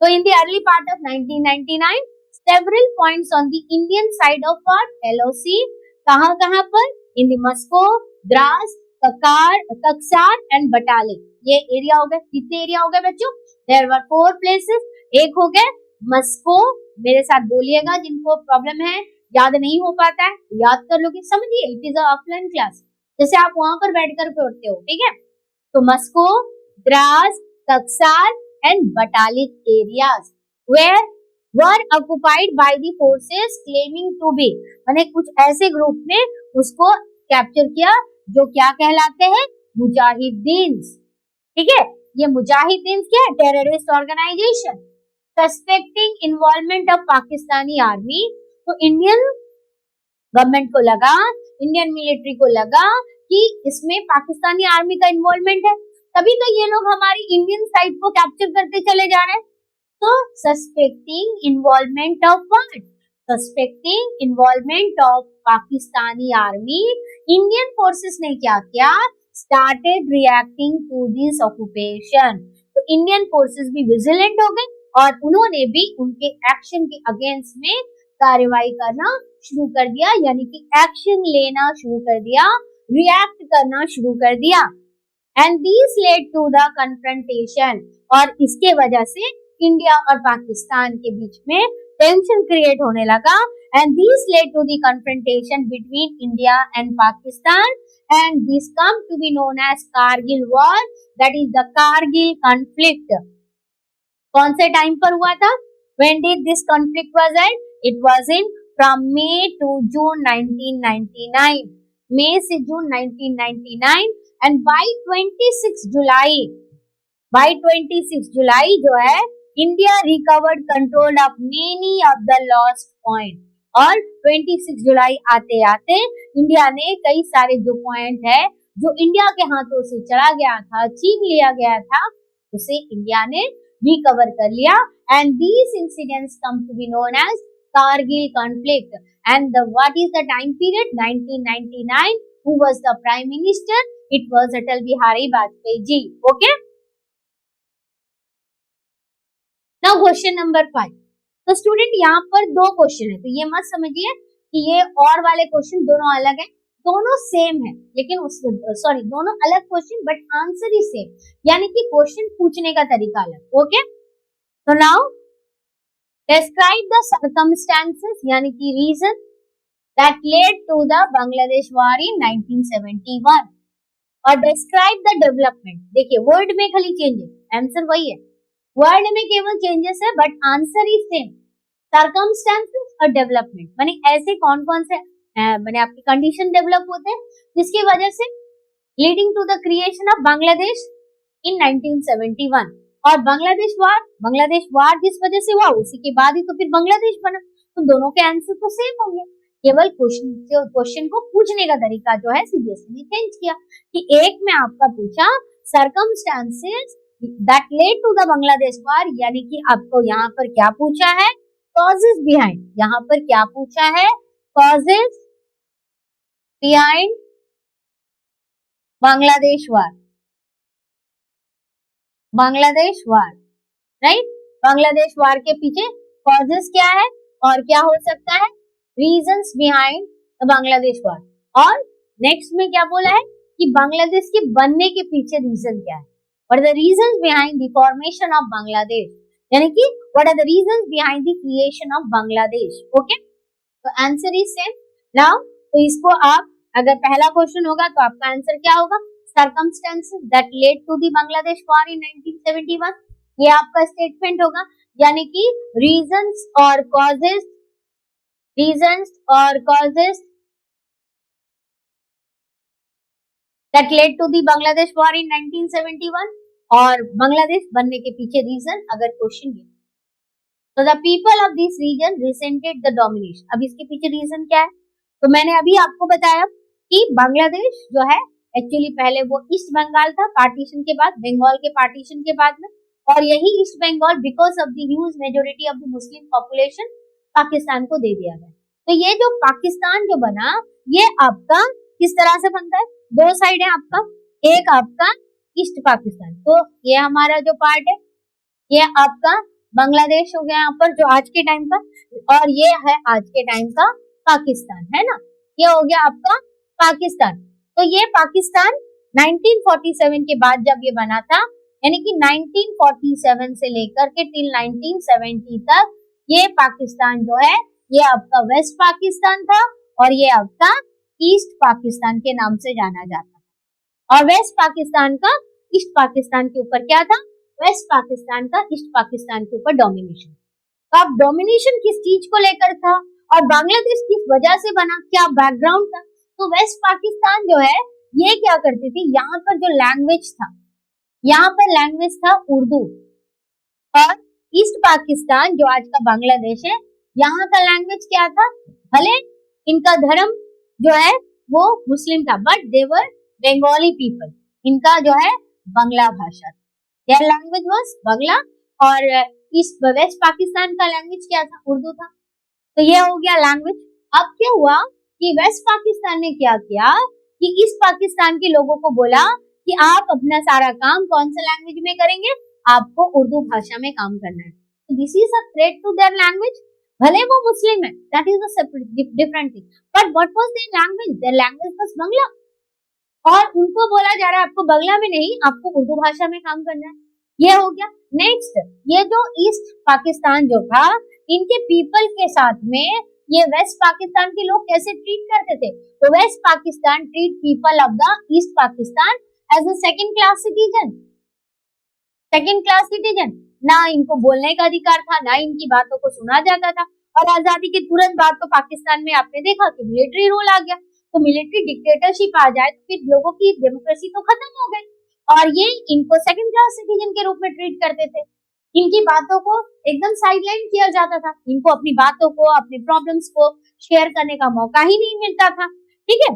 तो in the early part of 1999 several points on the Indian side of what? LOC. कहाँ पर? In the Moscow, Dras, Kaksar and Batalik. ये एरिया हो गए. कितने एरिया हो गए बच्चों? There were 4 places. एक हो गए मस्को. मेरे साथ बोलिएगा जिनको प्रॉब्लम है, याद नहीं हो पाता है, याद कर लोगे, समझिए, it is a offline class, जैसे आप वहां पर बैठकर पढ़ते हो. ठीक है, तो Mushkoh, Dras, Kaksar and Batalik areas where were occupied by the forces claiming to be. माने कुछ ऐसे ग्रुप ने उसको कैप्चर किया जो क्या कहलाते हैं? मुजाहिदीन. ठीक है, ये मुजाहिदीन क्या है, terrorist organisation. Suspecting involvement of Pakistani army, तो इंडियन गवर्नमेंट को लगा, इंडियन मिलिट्री को लगा कि इसमें पाकिस्तानी आर्मी का इन्वॉल्वमेंट है, तभी तो ये लोग हमारी इंडियन साइड को कैप्चर करते चले जा रहे हैं। तो suspecting involvement of what, suspecting involvement of Pakistani army, Indian forces ने क्या किया, started reacting to this occupation. तो इंडियन फोर्सेस भी विजिलेंट हो गए और उन्होंने भी उनके एक्शन के अगेंस्ट में कार्रवाई करना शुरू कर दिया, यानी कि एक्शन लेना शुरू कर दिया, रिएक्ट करना शुरू कर दिया। And this led to the confrontation, और इसके वजह से इंडिया और पाकिस्तान के बीच में टेंशन क्रिएट होने लगा। And this led to the confrontation between India and Pakistan, and this come to be known as Kargil war, that is the Kargil conflict. कौन से टाइम पर हुआ था? When did this conflict was end? It was in from May to June 1999. May से जून 1999 and by 26 July, by 26 जुलाई जो है India recovered control of many of the lost point, और 26 जुलाई आते आते इंडिया ने कई सारे जो पॉइंट है जो इंडिया के हाथों से चला गया था, छीन लिया गया था, उसे इंडिया ने रिकवर कर लिया। And these incidents come to be known as Kargil conflict. And what is the time period? 1999. Who was the prime minister? It was Atal Bihari Vajpayee ji. Okay. Now question number 5. तो student यहाँ पर दो question है, तो ये मत समझिए कि ये और वाले क्वेश्चन दोनों अलग हैं, दोनों सेम है, लेकिन सॉरी दोनों अलग question but answer he same, यानी कि क्वेश्चन पूछने का तरीका अलग। ओके, तो नाउ describe the circumstances, यानी कि reason that led to the Bangladesh war in 1971, और describe the development। देखिए वर्ड में खाली चेंज है, आंसर वही है, वर्ड में केवल चेंजेस है but answer he same. Circumstances और डेवलपमेंट माने ऐसे कौन कौन से माने आपके कंडीशन डेवलप होते हैं जिसकी वजह से leading to the creation of Bangladesh in 1971, और बांग्लादेश वार जिस वजह से हुआ उसी के बाद ही तो फिर बांग्लादेश बना। तो दोनों के आंसर तो सेम होंगे, केवल क्वेश्चन को पूछने का तरीका जो है सीबीएसई ने चेंज किया कि एक में आपका पूछा circumstances that led to the Bangladesh war, यानी कि आपको यहाँ पर क्या पूछा है, कॉजेस बिहाइंड, यहाँ पर क्या पूछा है, कॉजेस बिहाइंड बांग्लादेश वार, बांग्लादेश वार, राइट। बांग्लादेश वार के पीछे कॉजेस क्या है और क्या हो सकता है, रीजंस बिहाइंड द बांग्लादेश वार। और नेक्स्ट में क्या बोला है कि बांग्लादेश के बनने के पीछे रीजन क्या है, what are the reasons behind the formation of Bangladesh, यानी कि what are the reasons behind the creation of Bangladesh. Okay, तो आंसर इज सेम। नाउ तो इसको आप अगर पहला क्वेश्चन होगा तो आपका आंसर क्या होगा, circumstances that led to the Bangladesh war in 1971, ये आपका स्टेटमेंट होगा, यानी कि reasons और causes that led to the Bangladesh war in 1971, और बांग्लादेश बनने के पीछे रीजन अगर क्वेश्चन ये, तो the people of this region resented the domination। अब इसके पीछे रीजन क्या है, तो मैंने अभी आपको बताया कि बांग्लादेश जो है एक्चुअली पहले वो ईस्ट बंगाल था, पार्टीशन के बाद, बंगाल के पार्टीशन के बाद में, और यही east Bengal because of the huge majority of the Muslim population Pakistan को दे दिया गया। तो ये जो पाकिस्तान जो बना ये आपका किस तरह से बनता है, दो साइड है आपका, एक आपका ईस्ट पाकिस्तान, तो ये हमारा जो पार्ट है ये आपका बांग्लादेश हो गया यहाँ पर जो आज के टाइम का, और ये है आज के टाइम का पाकिस्तान, है ना, ये हो गया आपका पाकिस्तान। तो ये पाकिस्तान 1947 के बाद जब ये बना था, यानी कि 1947 से लेकर के टिल 1970 तक ये पाकिस्तान जो है ये आपका वेस्ट पाकिस्तान था और ये आपका ईस्ट पाकिस्तान के नाम से जाना जाता था। और वेस्ट पाकिस्तान का ईस्ट पाकिस्तान के ऊपर क्या था, वेस्ट पाकिस्तान का ईस्ट पाकिस्तान के ऊपर डोमिनेशन। तो अब डोमिनेशन किस चीज को लेकर था और बांग्लादेश किस वजह से बना, क्या बैकग्राउंड था। तो वेस्ट पाकिस्तान जो है ये क्या करती थी, यहाँ पर जो लैंग्वेज था यहाँ पर लैंग्वेज था उर्दू। और ईस्ट पाकिस्तान जो आज का बांग्लादेश है, यहाँ का लैंग्वेज क्या था? भले इनका धर्म जो है वो मुस्लिम था, but they were Bengali people. इनका जो है बंगला भाषा, देयर लैंग्वेज वाज बंगला। और ईस्ट वेस्ट पाकिस्तान का लैंग्वेज क्या था? उर्दू था। तो ये हो गया लैंग्वेज। अब क्या हुआ कि वेस्ट पाकिस्तान ने क्या किया कि ईस्ट पाकिस्तान के लोगों को बोला कि आप अपना सारा काम कौन सा लैंग्वेज में करेंगे? आपको उर्दू भाषा में काम करना है। तो this is a threat to their language. भले वो मुस्लिम है, that is a separate different thing, but what was their language? Their language was Bangla. और उनको बोला जा रहा है आपको बंगला में नहीं, आपको उर्दू भाषा में काम करना है। ये हो गया। नेक्स्ट, ये जो ईस्ट पाकिस्तान जो था, इनके पीपल के साथ में ये वेस्ट पाकिस्तान के लोग कैसे ट्रीट करते थे? तो west Pakistan treat people of the east Pakistan as a second class citizen. Second class citizen, ना इनको बोलने का अधिकार था, ना इनकी बातों को सुना जाता था। और आजादी के तुरंत बाद तो पाकिस्तान में आपने देखा कि मिलिट्री रूल आ गया। तो मिलिट्री डिक्टेटरशिप आ जाए तो फिर लोगों की डेमोक्रेसी तो खत्म हो गई। और ये इनको सेकंड क्लास सिटीजन के रूप में ट्रीट करते थे। इनकी बातों को एकदम साइडलाइन किया जाता था। इनको अपनी बातों को, अपनी प्रॉब्लम्स को शेयर करने का मौका ही नहीं मिलता था। ठीक है।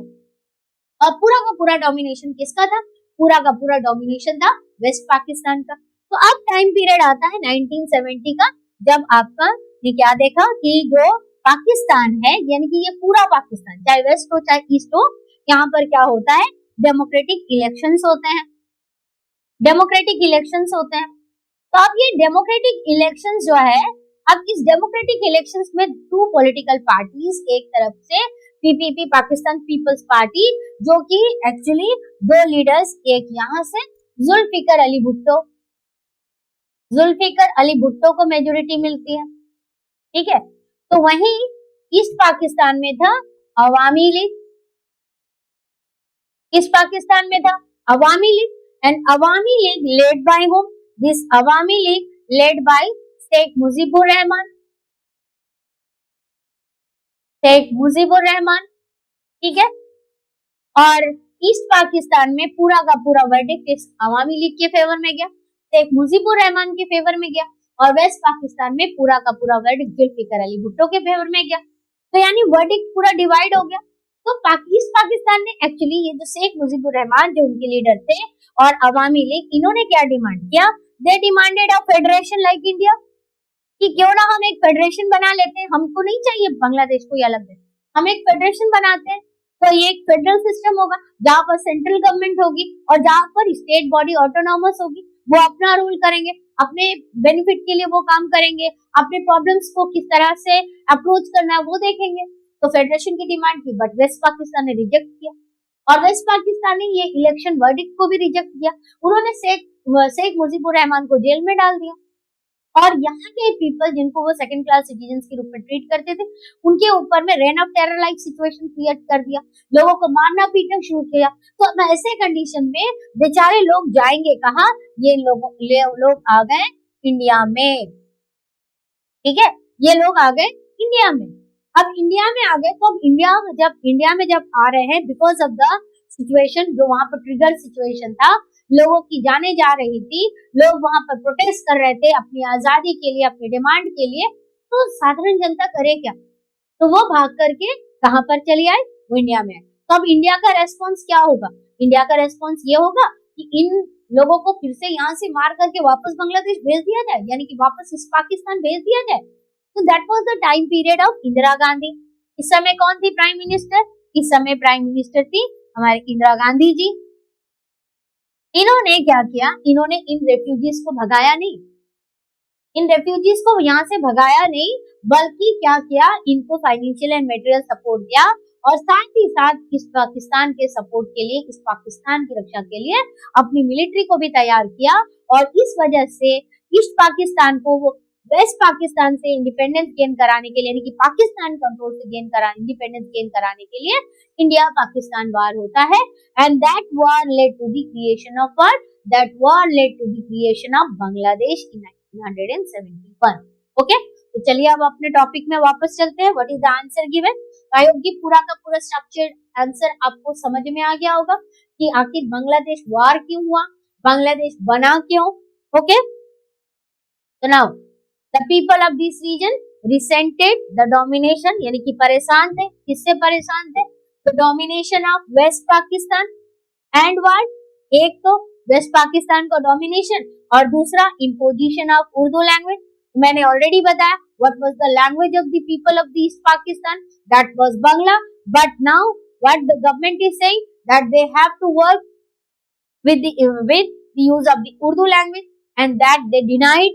और पूरा का पूरा डोमिनेशन किसका था? पूरा का पूरा डोमिनेशन था वेस्ट पाकिस्तान का। तो अब टाइम पीरियड आता है 1970 का, जब आपका ये क्या देखा कि जो पाकिस्तान है, यानी कि ये पूरा पाकिस्तान, चाहे वेस्ट हो चाहे ईस्ट हो, यहाँ पर क्या होता है? डेमोक्रेटिक इलेक्शंस होते हैं। डेमोक्रेटिक इलेक्शंस होते हैं। तो अब ये डेमोक्रेटिक इलेक्शंस जो है, अब इस डेमोक्रेटिक इलेक्शंस में टू पॉलिटिकल पार्टीज, एक तरफ से पीपीपी पाकिस्तान पीपल्स पार्टी, जो कि एक्चुअली दो लीडर्स, एक यहाँ से जुल्फिकर अली भुट्टो, जुल्फिकर अली भुट्टो को मेजोरिटी मिलती है। ठीक है। तो वहीं ईस्ट पाकिस्तान में था अवामी लीग। ईस्ट पाकिस्तान में था Awami League, and Awami League led by whom? This Awami League led by Sheikh Mujibur Rahman. Sheikh Mujibur Rahman. ठीक है। और ईस्ट पाकिस्तान में पूरा का पूरा वर्डिक्ट इस अवामी लीग के फेवर में गया, शेख मुजीबुर रहमान के फेवर में गया। और वेस्ट पाकिस्तान में पूरा का पूरा वर्डिक्ट जुल्फिकर अली भुट्टो के फेवर में गया। तो यानी वर्डिक्ट पूरा डिवाइड हो गया। तो ईस्ट पाकिस्तान ने एक्चुअली ये जो शेख मुजीबुर रहमान जो उनके लीडर थे और अवामी लीग, इन्होंने क्या डिमांड किया? They demanded a federation like India, कि क्यों ना हम एक फेडरेशन बना लेते हैं। हमको नहीं चाहिए बांग्लादेश को अलग देश, हम एक फेडरेशन बनाते हैं। तो ये एक फेडरल सिस्टम होगा जहाँ पर सेंट्रल गवर्नमेंट होगी और जहाँ पर स्टेट बॉडी ऑटोनॉमस होगी, वो अपना रूल करेंगे, अपने बेनिफिट के लिए वो काम करेंगे, अपने प्रॉब्लम्स को किस तरह से अप्रोच करना है वो देखेंगे। तो फेडरेशन की डिमांड की, बट वेस्ट पाकिस्तान ने रिजेक्ट किया। और वेस्ट पाकिस्तान ने ये इलेक्शन वर्डिक्ट को भी रिजेक्ट किया। उन्होंने शेख मुजीबुर रहमान को जेल में डाल दिया। और यहाँ के पीपल जिनको वो सेकंड क्लास सिटीजन्स के रूप में ट्रीट करते थे, उनके ऊपर में rain of terror like situation create कर दिया, लोगों को मारना पीटना शुरू किया। तो अब ऐसे कंडीशन में बेचारे लोग जाएंगे कहाँ? ये लोग आ गए इंडिया में। ठीक है, ये लोग आ गए इंडिया में। अब इंडिया में आ गए तो अब इंडिया में जब आ रहे हैं, बिकॉज ऑफ द सिचुएशन जो वहां पर ट्रिगर सिचुएशन था, लोगों की जाने जा रही थी, लोग वहां पर प्रोटेस्ट कर रहे थे अपनी आजादी के लिए, अपनी डिमांड के लिए। तो साधारण जनता करे क्या? तो वो भाग करके कहां पर चली आई? वो इंडिया में। तो अब इंडिया का रेस्पॉन्स क्या होगा? इंडिया का रेस्पॉन्स ये होगा कि इन लोगों को फिर से यहाँ से मार करके वापस बांग्लादेश भेज दिया जाए, यानी कि वापस इस पाकिस्तान भेज दिया जाए। तो that was the time period of Indira Gandhi. इस समय कौन थी प्राइम मिनिस्टर? इस समय प्राइम मिनिस्टर थी हमारी इंदिरा गांधी जी। इन्होंने क्या किया? इन्होंने इन रेफ्यूजीज को भगाया नहीं, इन रेफ्यूजीज को यहाँ से भगाया नहीं, बल्कि क्या किया? इनको फाइनेंशियल एंड मटेरियल सपोर्ट दिया और साथ ही साथ इस पाकिस्तान के सपोर्ट के लिए, इस पाकिस्तान की रक्षा के लिए अपनी मिलिट्री को भी तैयार किया। और इस वजह से ईस्ट पाकिस्तान को वो वेस्ट पाकिस्तान से इंडिपेंडेंस गेन कराने के लिए, यानी कि पाकिस्तान कंट्रोल से इंडिपेंडेंस गेन कराने के लिए इंडिया पाकिस्तान वार होता है। And that war led to the creation of Bangladesh in 1971। Okay, तो चलिए अब अपने टॉपिक में वापस चलते हैं। What is the answer given? I hope कि पूरा का पूरा स्ट्रक्चर्ड आंसर आपको समझ में आ गया होगा कि आखिर बांग्लादेश वार क्यों हुआ, बांग्लादेश बना क्यों? ओके, तो now the people of this region resented the domination, यानी कि परेशान थे। किससे परेशान थे? तो domination of west Pakistan and what, एक तो वेस्ट पाकिस्तान का डोमिनेशन और दूसरा इम्पोजिशन ऑफ उर्दू लैंग्वेज। मैंने ऑलरेडी बताया what was the language of the people of the east Pakistan, that was Bangla. But now what the government is saying that they have to work with the use of the Urdu language and that they denied.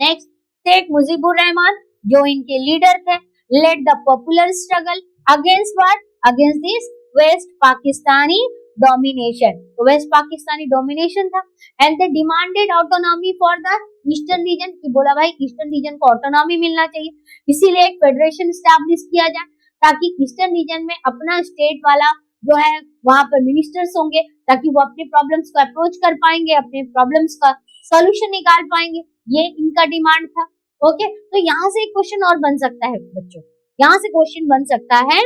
Next, Sheikh Mujibur Rahman जो इनके leader थे, led the popular struggle against what, against this west Pakistani domination. तो west Pakistani domination था and they demanded autonomy for the eastern region, की बोला भाई eastern region को autonomy मिलना चाहिए, इसीलिए एक फेडरेशन स्टैब्लिश किया जाए ताकि ईस्टर्न रीजन में अपना स्टेट वाला जो है वहां पर मिनिस्टर्स होंगे ताकि वो अपने प्रॉब्लम्स को अप्रोच कर पाएंगे, अपने प्रॉब्लम्स का सॉल्यूशन निकाल पाएंगे। ये इनका डिमांड था। ओके, तो यहाँ से एक क्वेश्चन और बन सकता है बच्चों, यहाँ से क्वेश्चन बन सकता है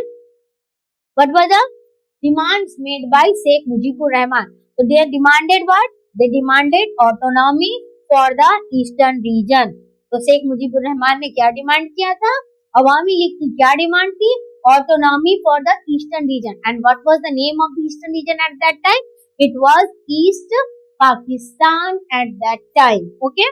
what was the demands made by Sheikh Mujibur Rahman. तो they demanded what, they demanded autonomy for the eastern region. तो शेख मुजीबुर रहमान ने क्या डिमांड किया था? अवामी लीग की क्या डिमांड थी? Autonomy for the eastern region. And what was the name of the eastern region at that time? It was east Pakistan at that time. Okay,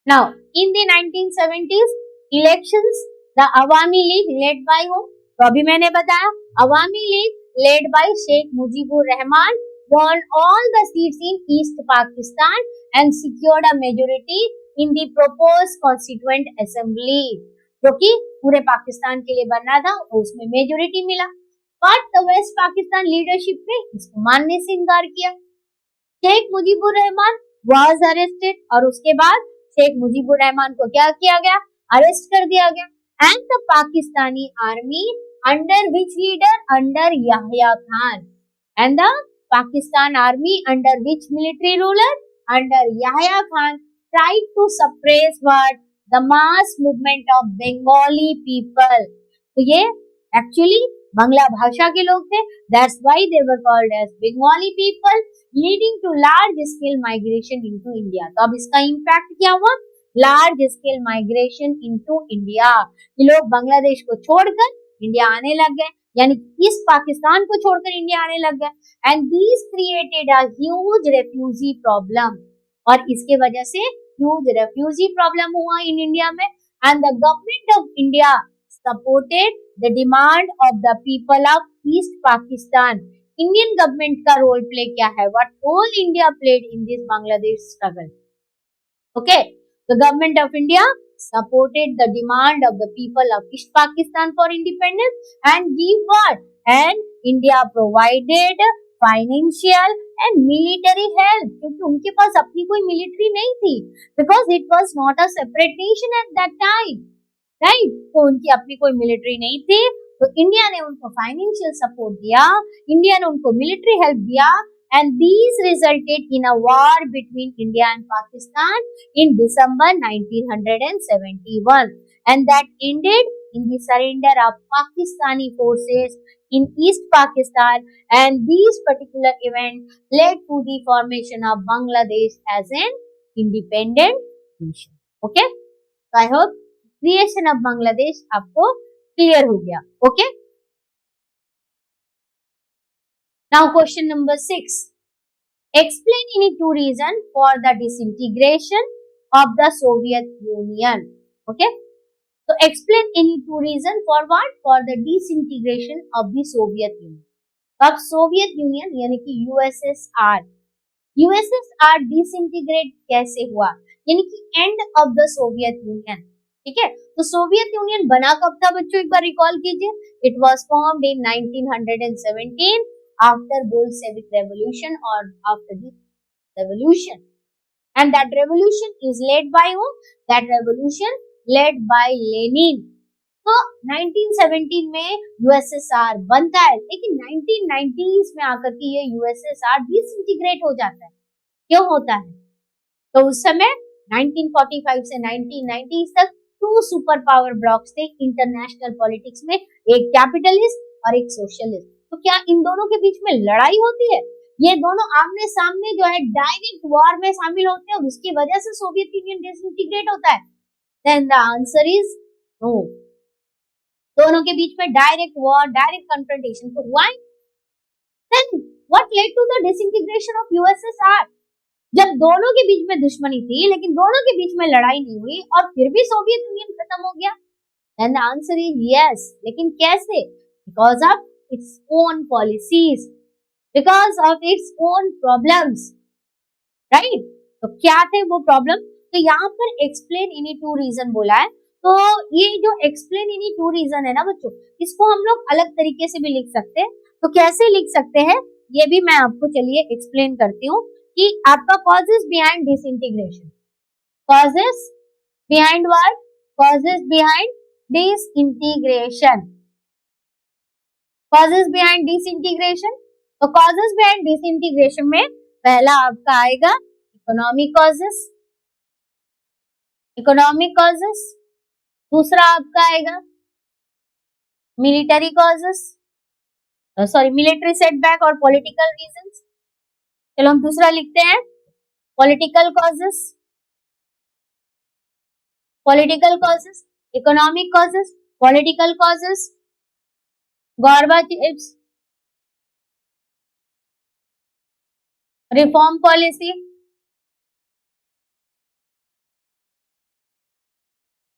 now in the 1970s elections the Awami League led by whom? तो अभी मैंने बताया Awami League led by Sheikh Mujibur Rahman won all the seats in East Pakistan and secured a majority in the proposed constituent assembly, जो कि पूरे पाकिस्तान के लिए बनना था और उसमें मेजोरिटी मिला। But the west Pakistan leadership ने इसको मानने से इनकार किया। शेख मुजीबुर रहमान वाज अरेस्टेड और उसके बाद शेख मुजीबुर रहमान को क्या किया गया? अरेस्ट कर दिया गया। And the Pakistani army under which leader? Under Yahya Khan. And the Pakistan army under which military ruler? Under Yahya Khan tried to suppress what? The mass movement of Bengali people. तो ये एक्चुअली बांग्ला भाषा के लोग थे, that's why they were called as Bengali people, leading to large scale migration into India. तो अब इसका impact क्या हुआ? Large scale migration into India. ये लोग बांग्लादेश को छोड़कर इंडिया आने लग गए, यानी इस पाकिस्तान को छोड़कर इंडिया आने लग गए। And this created a huge refugee problem, और इसके वजह से ह्यूज रेफ्यूजी प्रॉब्लम हुआ इन इंडिया में। And the government of India supported the demand of the people of east Pakistan. Indian government का रोल प्ले क्या है? What role India played in this Bangladesh struggle? Okay, the government of India supported the demand of the people of East Pakistan for independence and give what? And India provided financial and military help, क्योंकि उनके पास अपनी कोई military नहीं थी, because it was not a separate nation at that time, right? तो उनकी अपनी कोई मिलिट्री नहीं थी, तो इंडिया ने उनको फाइनेंशियल सपोर्ट दिया, इंडिया ने उनको मिलिट्री हेल्प दिया, and these resulted in a war between India and Pakistan in December 1971, and that ended in the surrender of Pakistani forces in East Pakistan, and these particular events led to the formation of Bangladesh as an independent nation. Okay, so I hope creation of Bangladesh आपको clear हो गया. Okay, now question number 6. Explain any two reasons for the disintegration of the Soviet Union. Okay, so explain any two reasons for what? For the disintegration of the Soviet Union. अब Soviet union यानी कि USSR disintegrate कैसे हुआ, यानी कि end of the Soviet union. ठीक है, तो सोवियत यूनियन बना कब था बच्चों, एक बार रिकॉल कीजिए। It was formed in 1917 after Bolshevik revolution और after the revolution, and that revolution is led by whom? That revolution led by Lenin. तो 1917 में यूएसएसआर बनता है, लेकिन 1990s में आकर के ये यूएसएसआर डिसइंटीग्रेट हो जाता है। क्यों होता है? तो उस समय 1945 से 1990s तक टू सुपर पावर ब्लॉक्स थे इंटरनेशनल पॉलिटिक्स में, एक कैपिटलिस्ट और एक सोशलिस्ट। तो क्या इन दोनों के बीच में लड़ाई होती है? ये दोनों आमने सामने जो है डायरेक्ट वॉर में शामिल होते हैं और उसकी वजह से सोवियत यूनियन डिसइंटीग्रेट होता है? Then the answer is no. दोनों के बीच में डायरेक्ट वॉर, डायरेक्ट कन्फ्रंटेशन तो हुआ ही। Then what led to the disintegration of USSR? जब दोनों के बीच में दुश्मनी थी लेकिन दोनों के बीच में लड़ाई नहीं हुई और फिर भी सोवियत यूनियन खत्म हो गया? Then the answer is yes. लेकिन कैसे? Because of its own policies, because of its own problems, right? तो क्या थे वो प्रॉब्लम? तो यहाँ पर एक्सप्लेन एनी टू रीजन बोला है। तो ये जो एक्सप्लेन एनी टू रीजन है ना बच्चों, इसको हम लोग अलग तरीके से भी लिख सकते हैं। तो कैसे लिख सकते हैं ये भी मैं आपको चलिए एक्सप्लेन करती हूँ कि आपका causes behind disintegration, causes behind what? Causes behind disintegration, causes behind disintegration. तो कॉजेस बिहाइंड डिसइंटीग्रेशन में पहला आपका आएगा इकोनॉमिक कॉजेस, इकोनॉमिक कॉजेस। दूसरा आपका आएगा military causes, sorry military setback और पॉलिटिकल रीजंस। चलो हम दूसरा लिखते हैं political causes, political causes, economic causes, political causes, Gorbachev's reform policy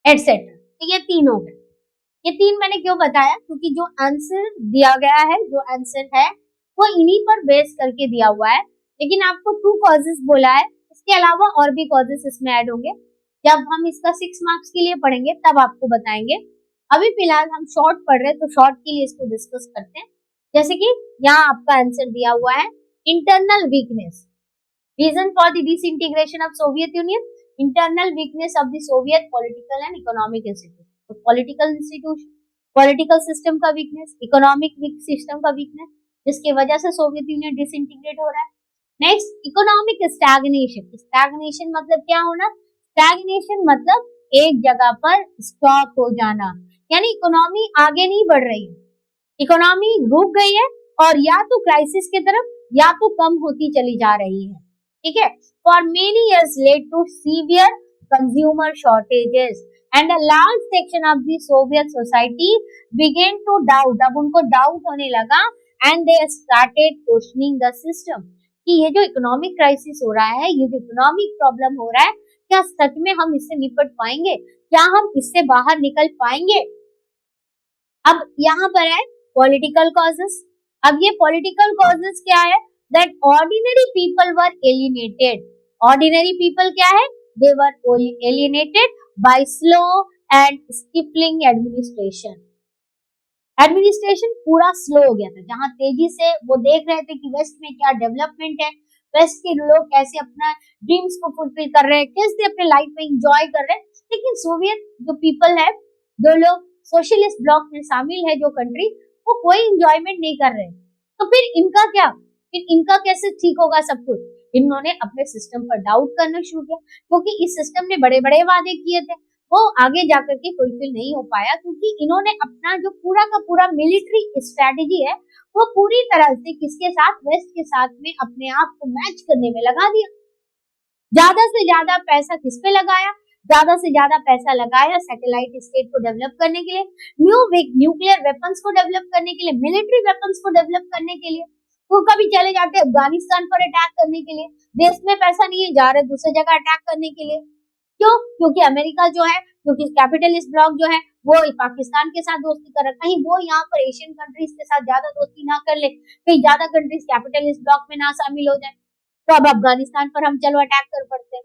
etcetera. तो ये तीन हो गए। ये तीन मैंने क्यों बताया? क्योंकि जो आंसर दिया गया है, जो आंसर है वो इन्हीं पर बेस करके दिया हुआ है। लेकिन आपको टू कॉजेस बोला है, इसके अलावा और भी कॉजेस इसमें ऐड होंगे। जब हम इसका 6 मार्क्स के लिए पढ़ेंगे तब आपको बताएंगे। अभी फिलहाल हम शॉर्ट पढ़ रहे हैं तो शॉर्ट के लिए इसको डिस्कस करते हैं। जैसे कि यहाँ आपका आंसर दिया हुआ है internal weakness, reason for the disintegration of Soviet union, internal weakness of the Soviet political and economic institution. तो पॉलिटिकल इंस्टीट्यूशन, पॉलिटिकल सिस्टम का वीकनेस, इकोनॉमिक सिस्टम का वीकनेस, जिसकी वजह से सोवियत यूनियन डिसइंटीग्रेट हो रहा है। Next economic stagnation. स्टैग्नेशन मतलब क्या होना? स्टैग्नेशन मतलब एक जगह पर स्टॉप हो जाना, यानी इकोनॉमी आगे नहीं बढ़ रही है, इकोनॉमी रुक गई है और या तो क्राइसिस की तरफ या तो कम होती चली जा रही है। ठीक है। For many years led to severe consumer shortages and a large section of the Soviet society began to doubt. अब उनको डाउट होने लगा and they started questioning the system कि ये जो इकोनॉमिक क्राइसिस हो रहा है, ये जो इकोनॉमिक प्रॉब्लम हो रहा है, क्या सच में हम इससे निपट पाएंगे? क्या हम इससे बाहर निकल पाएंगे? अब यहाँ पर है पॉलिटिकल कॉजेस। अब ये पॉलिटिकल कॉजेस क्या है? That ordinary people were alienated. Ordinary people क्या है? They were alienated by slow and stifling administration. Administration पूरा स्लो हो गया था। जहां तेजी से वो देख रहे थे कि वेस्ट में क्या डेवलपमेंट है, वेस्ट के लोग कैसे अपना ड्रीम्स को फुलफिल कर रहे हैं, कैसे अपने लाइफ में एंजॉय कर रहे हैं, लेकिन सोवियत जो पीपल है, जो लोग सोशलिस्ट ब्लॉक में शामिल है, जो कंट्री, वो कोई एंजॉयमेंट नहीं कर रहे। तो फिर इनका क्या? फिर इनका कैसे ठीक होगा सब कुछ? इन्होंने अपने सिस्टम पर डाउट करना शुरू किया, क्योंकि इस सिस्टम ने बड़े बड़े वादे किए थे, वो आगे जाकर के फुलफिल नहीं हो पाया, क्योंकि इन्होंने अपना जो पूरा का पूरा मिलिट्री स्ट्रेटेजी है वो पूरी तरह से किसके साथ? वेस्ट के साथ में अपने आप को मैच करने में लगा दिया। ज्यादा से ज्यादा पैसा किस पे लगाया? ज्यादा से ज्यादा पैसा लगाया सैटेलाइट स्टेट को डेवलप करने के लिए, न्यूक्लियर वेपन्स को डेवलप करने के लिए, मिलिट्री वेपन्स को डेवलप करने के लिए। तो कभी चले जाते अफगानिस्तान पर अटैक करने के लिए, देश में पैसा नहीं है, जा रहे दूसरी जगह अटैक करने के लिए। क्यों? क्योंकि अमेरिका जो है, क्योंकि कैपिटलिस्ट ब्लॉक जो है वो पाकिस्तान के साथ दोस्ती कर रहा है, कहीं वो यहाँ पर एशियन कंट्रीज के साथ ज्यादा दोस्ती ना कर ले, कहीं ज्यादा कंट्रीज कैपिटलिस्ट ब्लॉक में ना शामिल हो जाए, तो अब अफगानिस्तान पर हम चलो अटैक कर पड़ते हैं।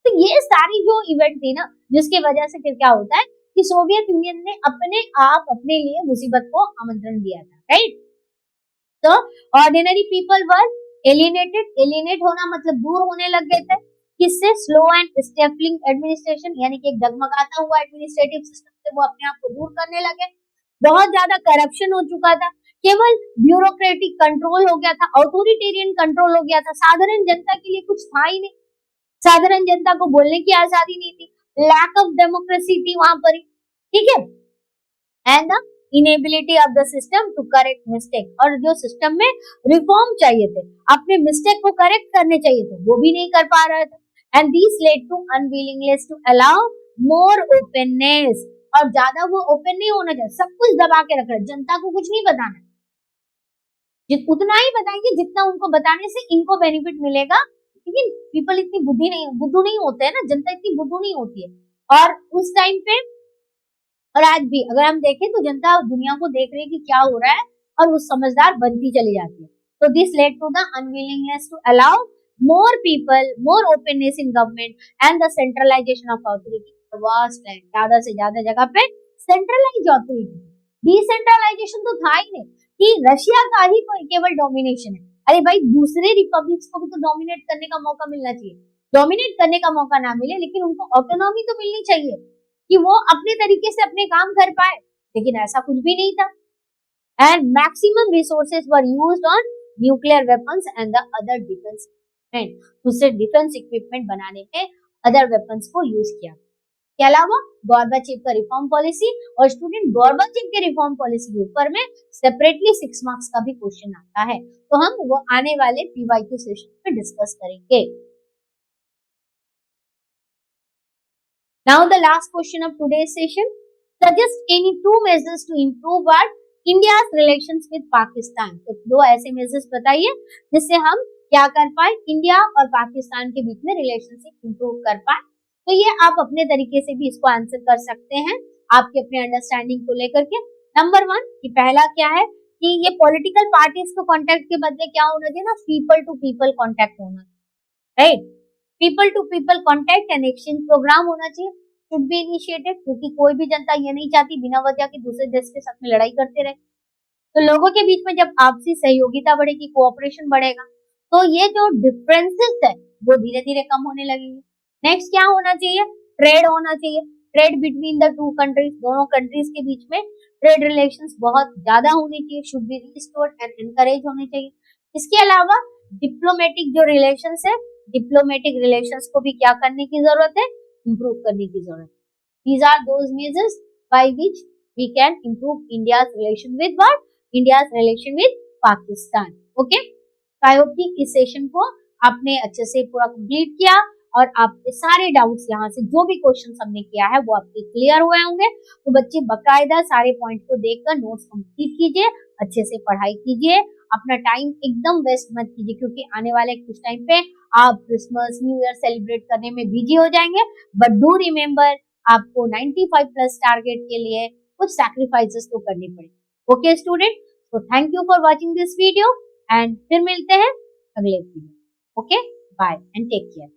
तो ये सारी जो इवेंट थी ना, जिसकी वजह से फिर क्या होता है कि सोवियत यूनियन ने अपने आप अपने लिए मुसीबत को आमंत्रण दिया था, राइट? तो ऑर्डिनरी पीपल वर एलिनेटेड। एलिनेट होना मतलब दूर होने लग गए थे। किससे? स्लो एंड स्टेपलिंग एडमिनिस्ट्रेशन, यानी कि एक डगमगाता हुआ एडमिनिस्ट्रेटिव सिस्टम से वो अपने आप को दूर करने लगे। बहुत ज्यादा करप्शन हो चुका था, केवल ब्यूरोक्रेटिक कंट्रोल हो गया था, ऑथोरिटेरियन कंट्रोल हो गया था, साधारण जनता के लिए कुछ था ही नहीं, साधारण जनता को बोलने की आजादी नहीं थी, लैक ऑफ डेमोक्रेसी थी वहां पर। ठीक है। And inability of the system to correct mistake, और जो सिस्टम में रिफॉर्म चाहिए थे, अपने मिस्टेक को करेक्ट करने चाहिए थे, वो भी नहीं कर पा रहा था। And this led to unwillingness to allow more openness, और ज्यादा वो ओपन नहीं होना चाहिए, सब कुछ दबा के रख रहे, जनता को कुछ नहीं बताना, उतना ही बताएंगे जितना उनको बताने से इनको बेनिफिट मिलेगा। लेकिन पीपल इतनी बुद्धू नहीं होते हैं ना, जनता इतनी बुद्धू नहीं होती है। और उस टाइम पे और आज भी अगर हम देखें तो जनता दुनिया को देख रही है कि क्या हो रहा है, और वो समझदार बनती चली जाती है। तो this led to the unwillingness to allow more people, more openness in government and the centralisation of authority. Vast land, ज्यादा से ज्यादा जगह पे सेंट्रलाइज अथॉरिटी, डिसेंट्रलाइजेशन तो था ही नहीं कि रशिया का ही केवल डोमिनेशन है। अरे भाई, दूसरे रिपब्लिक्स को भी तो डोमिनेट करने का मौका मिलना चाहिए। डोमिनेट करने का मौका ना मिले, लेकिन उनको ऑटोनॉमी तो मिलनी चाहिए कि वो अपने तरीके से अपने काम कर पाए, लेकिन ऐसा कुछ भी नहीं था। And maximum resources were used on nuclear weapons and the other defence equipment, दूसरे डिफेंस इक्विपमेंट बनाने में अदर वेपन्स को यूज किया। के अलावा गॉर्बाचेव का रिफॉर्म पॉलिसी, और स्टूडेंट गॉर्बाचेव के रिफॉर्म पॉलिसी के ऊपर में सेपरेटली 6 मार्क्स का भी क्वेश्चन आता है, तो हम वो आने वाले पीवाईक्यू सेशन में डिस्कस करेंगे। Now the last question of today's session. Suggest any 2 measures to improve our India's relations with Pakistan. तो 2 ऐसे measures बताइए जिससे हम क्या कर पाए, इंडिया और पाकिस्तान के बीच में रिलेशनशिप इंप्रूव कर पाए। तो ये आप अपने तरीके से भी इसको आंसर कर सकते हैं, आपके अपने अंडरस्टैंडिंग को लेकर के। नंबर 1 कि पहला क्या है कि ये पॉलिटिकल पार्टीज को कॉन्टेक्ट के बदले क्या होना चाहिए ना, पीपल टू पीपल कॉन्टेक्ट होना, right. People to people contact and exchange programme होना चाहिए, शुड बी इनिशिएटेड, क्योंकि कोई भी जनता ये नहीं चाहती बिना वजह के दूसरे देश के साथ में लड़ाई करते रहे। तो लोगों के बीच में जब आपसी सहयोगिता बढ़ेगी, कोऑपरेशन बढ़ेगा, तो ये जो डिफरेंसेस है वो धीरे धीरे कम होने लगेंगे। नेक्स्ट क्या होना चाहिए, ट्रेड होना चाहिए, ट्रेड बिटवीन द 2 कंट्रीज, दोनों कंट्रीज के बीच में ट्रेड रिलेशंस बहुत ज्यादा होने चाहिए, should be restored and encourage होने चाहिए। इसके अलावा डिप्लोमेटिक जो रिलेशंस है, डिप्लोमेटिक रिलेशंस को भी क्या करने की जरूरत है, इंप्रूव करने की जरूरत है। These are those measures by which we can improve India's relation with what? India's relation with Pakistan. Okay? So I hope कि इस सेशन को आपने अच्छे से पूरा कंप्लीट किया, और आपके सारे डाउट्स यहाँ से जो भी क्वेश्चन हमने किया है वो आपके क्लियर हुए होंगे। तो बच्चे बकायदा सारे पॉइंट को देखकर नोट्स कंप्लीट कीजिए, अच्छे से पढ़ाई कीजिए, अपना टाइम एकदम वेस्ट मत कीजिए, क्योंकि आने वाले कुछ टाइम पे आप क्रिसमस न्यू ईयर सेलिब्रेट करने में बिजी हो जाएंगे। बट डू रिमेम्बर, आपको 95 प्लस टारगेट के लिए कुछ सैक्रिफाइसेस तो करनी पड़ेगी। ओके स्टूडेंट, तो thank you for watching this video, and फिर मिलते हैं अगले video. Okay, bye and take care.